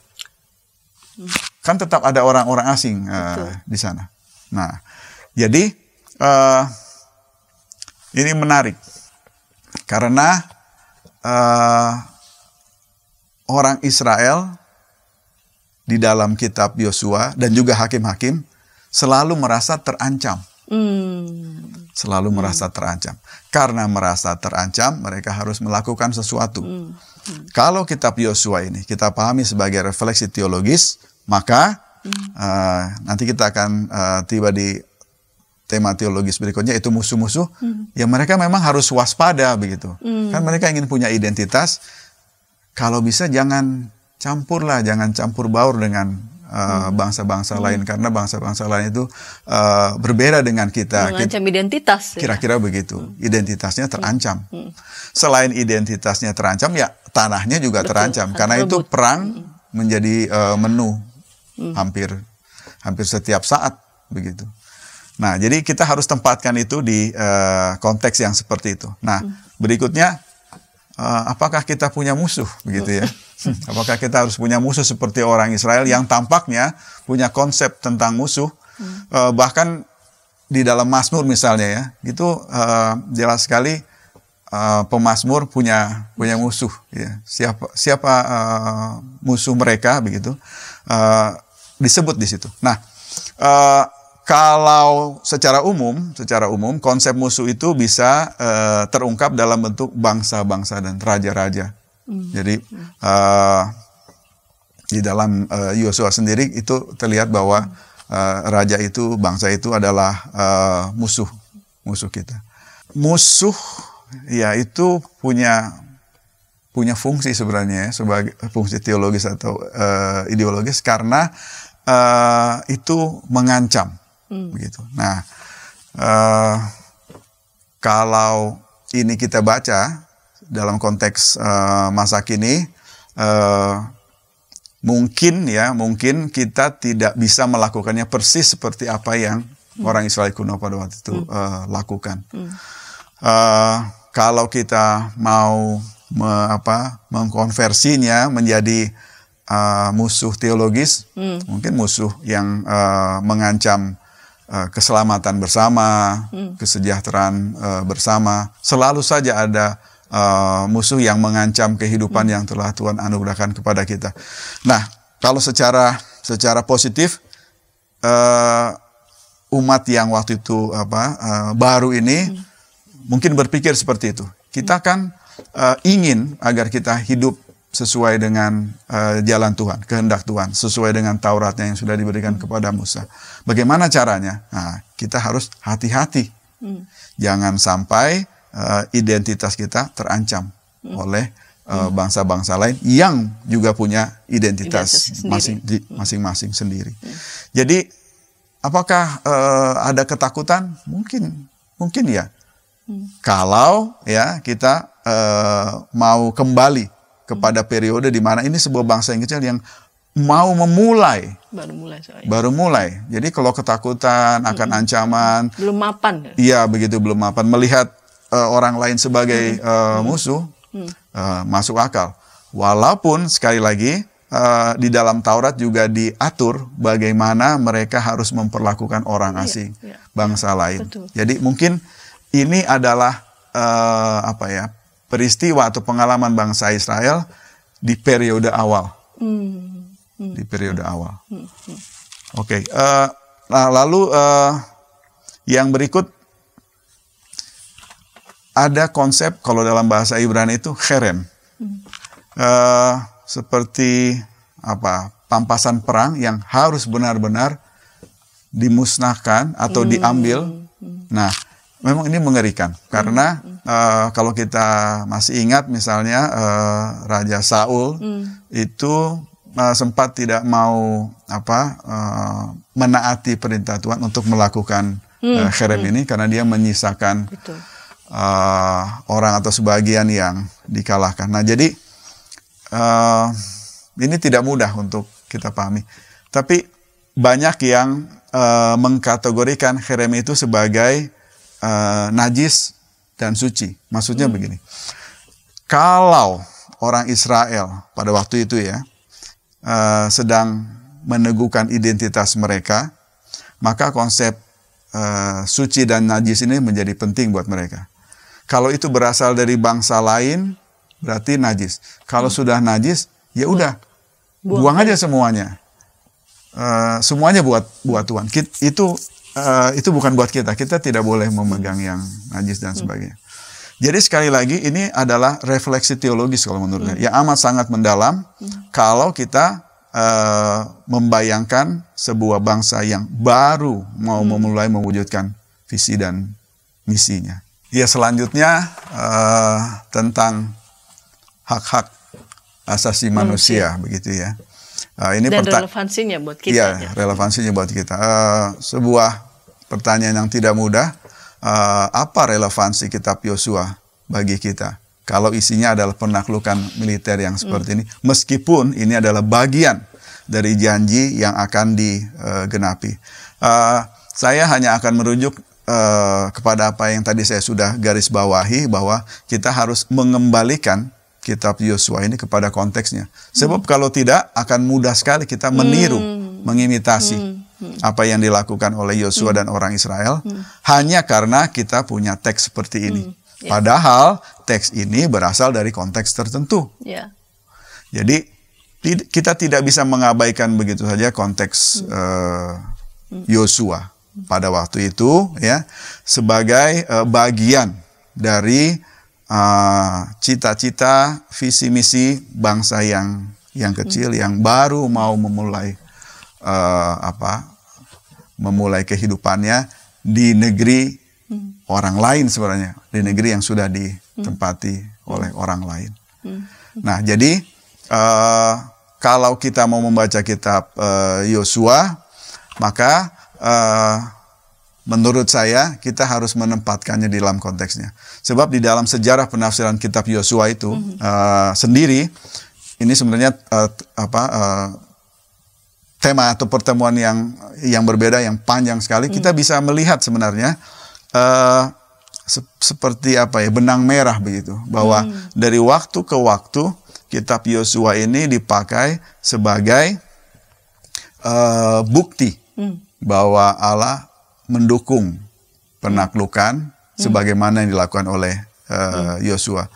Kan tetap ada orang-orang asing di sana. Nah, jadi ini menarik karena orang Israel di dalam kitab Yosua dan juga Hakim-Hakim selalu merasa terancam. Selalu merasa terancam. Karena merasa terancam, mereka harus melakukan sesuatu. Kalau kitab Yosua ini kita pahami sebagai refleksi teologis, maka nanti kita akan tiba di tema teologis berikutnya, itu musuh-musuh. Ya mereka memang harus waspada begitu. Kan mereka ingin punya identitas. Kalau bisa jangan campur baur dengan bangsa-bangsa lain, karena bangsa-bangsa lain itu berbeda dengan kita. Mengancam identitas. Kira-kira begitu. Identitasnya terancam. Selain identitasnya terancam, ya tanahnya juga terancam. Karena itu perang menjadi menu hampir setiap saat begitu. Nah, jadi kita harus tempatkan itu di konteks yang seperti itu. Nah, berikutnya, apakah kita punya musuh begitu ya? Apakah kita harus punya musuh seperti orang Israel yang tampaknya punya konsep tentang musuh? Bahkan di dalam Mazmur misalnya ya, gitu jelas sekali pemazmur punya musuh. Ya. Siapa musuh mereka begitu disebut di situ. Nah, kalau secara umum konsep musuh itu bisa terungkap dalam bentuk bangsa-bangsa dan raja-raja. Jadi di dalam Yosua sendiri itu terlihat bahwa raja itu, bangsa itu adalah musuh kita. Musuh ya itu punya fungsi sebenarnya ya, sebagai fungsi teologis atau ideologis, karena itu mengancam begitu. Nah, kalau ini kita baca dalam konteks masa kini, mungkin kita tidak bisa melakukannya persis seperti apa yang orang Israel kuno pada waktu itu lakukan. Kalau kita mau mengkonversinya menjadi musuh teologis, mungkin musuh yang mengancam keselamatan bersama, kesejahteraan bersama. Selalu saja ada musuh yang mengancam kehidupan yang telah Tuhan anugerahkan kepada kita. Nah, kalau secara positif, umat yang waktu itu baru ini mungkin berpikir seperti itu. Kita kan ingin agar kita hidup sesuai dengan jalan Tuhan, kehendak Tuhan, sesuai dengan Tauratnya yang sudah diberikan kepada Musa. Bagaimana caranya? Nah, kita harus hati-hati. Jangan sampai identitas kita terancam oleh bangsa-bangsa lain yang juga punya identitas masing-masing sendiri. Jadi, apakah ada ketakutan? Mungkin ya. Kalau ya kita mau kembali kepada periode di mana ini sebuah bangsa yang kecil yang mau memulai. Baru mulai. Jadi kalau ketakutan akan ancaman. Belum mapan. Iya, begitu belum mapan. Melihat orang lain sebagai musuh, masuk akal. Walaupun sekali lagi, di dalam Taurat juga diatur bagaimana mereka harus memperlakukan orang asing, bangsa lain. Betul. Jadi mungkin ini adalah peristiwa atau pengalaman bangsa Israel di periode awal. Di periode awal. Oke. Lalu yang berikut ada konsep, kalau dalam bahasa Ibrani itu cherem. Seperti pampasan perang yang harus benar-benar dimusnahkan atau diambil. Nah, memang ini mengerikan karena kalau kita masih ingat misalnya Raja Saul itu sempat tidak mau menaati perintah Tuhan untuk melakukan cherem ini karena dia menyisakan orang atau sebagian yang dikalahkan. Nah, jadi ini tidak mudah untuk kita pahami. Tapi banyak yang mengkategorikan cherem itu sebagai najis dan suci. Maksudnya begini, kalau orang Israel pada waktu itu ya sedang meneguhkan identitas mereka, maka konsep suci dan najis ini menjadi penting buat mereka. Kalau itu berasal dari bangsa lain, berarti najis. Kalau sudah najis, ya udah, buang aja semuanya. Semuanya buat Tuhan. Itu bukan buat kita. Kita tidak boleh memegang yang najis dan sebagainya. Jadi sekali lagi ini adalah refleksi teologis kalau menurut saya, yang amat sangat mendalam. Kalau kita membayangkan sebuah bangsa yang baru mau memulai mewujudkan visi dan misinya. Ya, selanjutnya tentang hak-hak asasi manusia begitu ya. Ini dan relevansinya buat kita. Iya, relevansinya buat kita. Sebuah pertanyaan yang tidak mudah. Apa relevansi kitab Yosua bagi kita? Kalau isinya adalah penaklukan militer yang seperti ini, meskipun ini adalah bagian dari janji yang akan digenapi. Saya hanya akan merujuk kepada apa yang tadi saya sudah garis bawahi, bahwa kita harus mengembalikan kitab Yosua ini kepada konteksnya. Sebab kalau tidak, akan mudah sekali kita meniru, mengimitasi apa yang dilakukan oleh Yosua dan orang Israel, hanya karena kita punya teks seperti ini. Padahal teks ini berasal dari konteks tertentu. Jadi kita tidak bisa mengabaikan begitu saja konteks Yosua pada waktu itu ya, sebagai bagian dari cita-cita, visi misi bangsa yang kecil yang baru mau memulai memulai kehidupannya di negeri orang lain sebenarnya, di negeri yang sudah ditempati oleh orang lain. Nah, jadi kalau kita mau membaca kitab Yosua, maka menurut saya kita harus menempatkannya di dalam konteksnya. Sebab di dalam sejarah penafsiran kitab Yosua itu sendiri, ini sebenarnya tema atau pertemuan yang berbeda, yang panjang sekali. Kita bisa melihat sebenarnya seperti benang merah begitu, bahwa dari waktu ke waktu kitab Yosua ini dipakai sebagai bukti bahwa Allah mendukung penaklukan sebagaimana yang dilakukan oleh Yosua.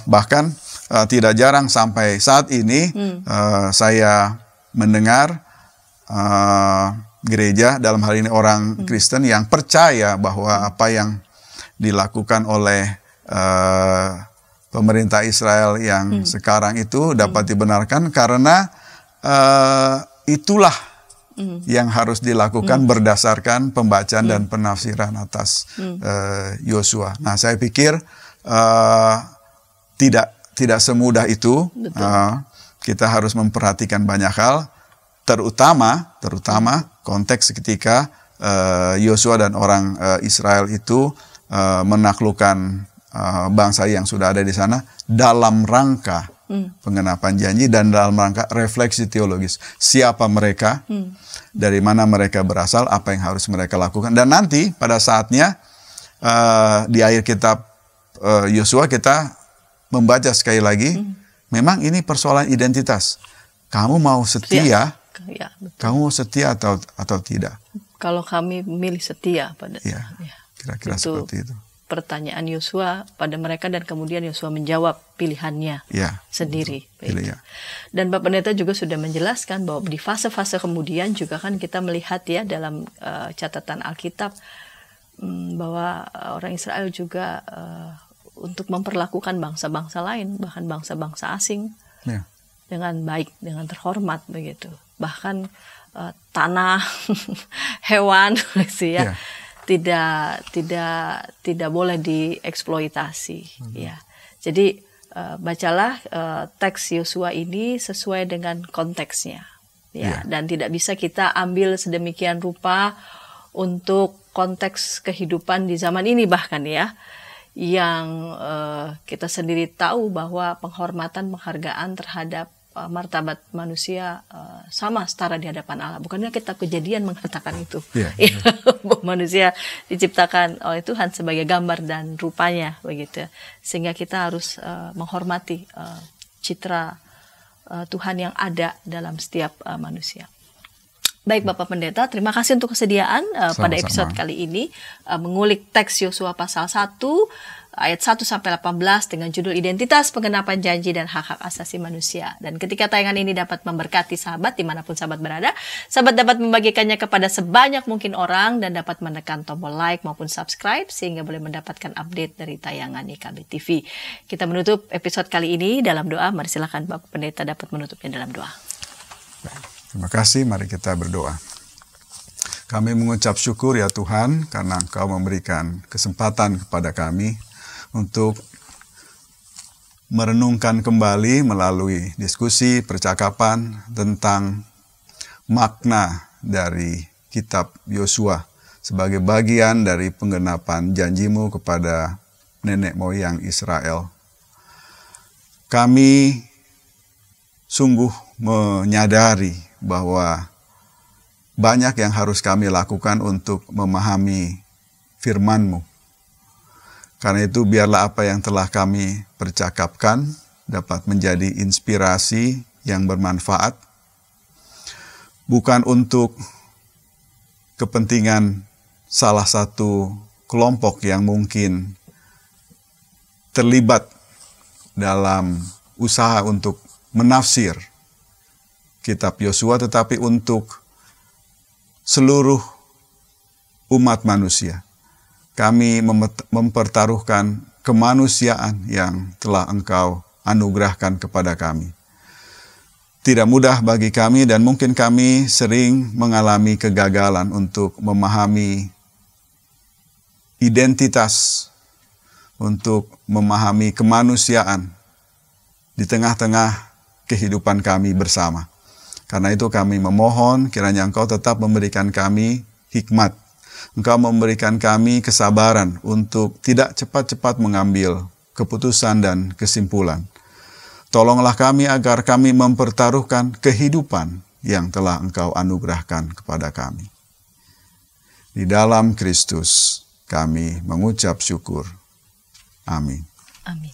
Bahkan tidak jarang sampai saat ini saya mendengar gereja, dalam hal ini orang Kristen, yang percaya bahwa apa yang dilakukan oleh pemerintah Israel yang sekarang itu dapat dibenarkan karena itulah yang harus dilakukan berdasarkan pembacaan dan penafsiran atas Yosua. Nah, saya pikir tidak semudah itu. Kita harus memperhatikan banyak hal, terutama konteks ketika Yosua dan orang Israel itu menaklukkan bangsa yang sudah ada di sana dalam rangka pengenapan janji dan dalam rangka refleksi teologis. Siapa mereka, dari mana mereka berasal, apa yang harus mereka lakukan. Dan nanti pada saatnya di akhir kitab Yosua kita membaca sekali lagi, memang ini persoalan identitas. Kamu mau setia, kamu mau setia atau tidak? Kalau kami milih setia pada kira-kira seperti itu. Pertanyaan Yosua pada mereka, dan kemudian Yosua menjawab pilihannya sendiri. Dan Bapak Pendeta juga sudah menjelaskan bahwa di fase-fase kemudian juga kan kita melihat ya dalam catatan Alkitab bahwa orang Israel juga untuk memperlakukan bangsa-bangsa lain, bahkan bangsa-bangsa asing dengan baik, dengan terhormat begitu. Bahkan tanah, hewan, tidak boleh dieksploitasi. Ya, jadi bacalah teks Yosua ini sesuai dengan konteksnya. Dan tidak bisa kita ambil sedemikian rupa untuk konteks kehidupan di zaman ini bahkan yang kita sendiri tahu bahwa penghormatan, penghargaan terhadap martabat manusia sama setara di hadapan Allah. Bukannya kitab Kejadian mengatakan itu? Manusia diciptakan oleh Tuhan sebagai gambar dan rupanya, begitu. Sehingga kita harus menghormati citra Tuhan yang ada dalam setiap manusia. Baik Bapak Pendeta, terima kasih untuk kesediaan pada episode kali ini mengulik teks Yosua pasal 1 ayat 1-18 dengan judul Identitas, Pengenapan Janji dan Hak-Hak Asasi Manusia. Dan ketika tayangan ini dapat memberkati sahabat dimanapun sahabat berada, sahabat dapat membagikannya kepada sebanyak mungkin orang dan dapat menekan tombol like maupun subscribe sehingga boleh mendapatkan update dari tayangan YKB TV. Kita menutup episode kali ini dalam doa. Mari silakan Bapak Pendeta dapat menutupnya dalam doa. Terima kasih, mari kita berdoa. Kami mengucap syukur ya Tuhan, karena Engkau memberikan kesempatan kepada kami untuk merenungkan kembali melalui diskusi, percakapan tentang makna dari kitab Yosua sebagai bagian dari penggenapan janji-Mu kepada nenek moyang Israel. Kami sungguh menyadari bahwa banyak yang harus kami lakukan untuk memahami firman-Mu. Karena itu biarlah apa yang telah kami percakapkan dapat menjadi inspirasi yang bermanfaat, bukan untuk kepentingan salah satu kelompok yang mungkin terlibat dalam usaha untuk menafsir kitab Yosua, tetapi untuk seluruh umat manusia. Kami mempertaruhkan kemanusiaan yang telah Engkau anugerahkan kepada kami. Tidak mudah bagi kami dan mungkin kami sering mengalami kegagalan untuk memahami identitas, untuk memahami kemanusiaan di tengah-tengah kehidupan kami bersama. Karena itu kami memohon kiranya Engkau tetap memberikan kami hikmat. Engkau memberikan kami kesabaran untuk tidak cepat-cepat mengambil keputusan dan kesimpulan. Tolonglah kami agar kami mempertaruhkan kehidupan yang telah Engkau anugerahkan kepada kami. Di dalam Kristus kami mengucap syukur. Amin. Amin.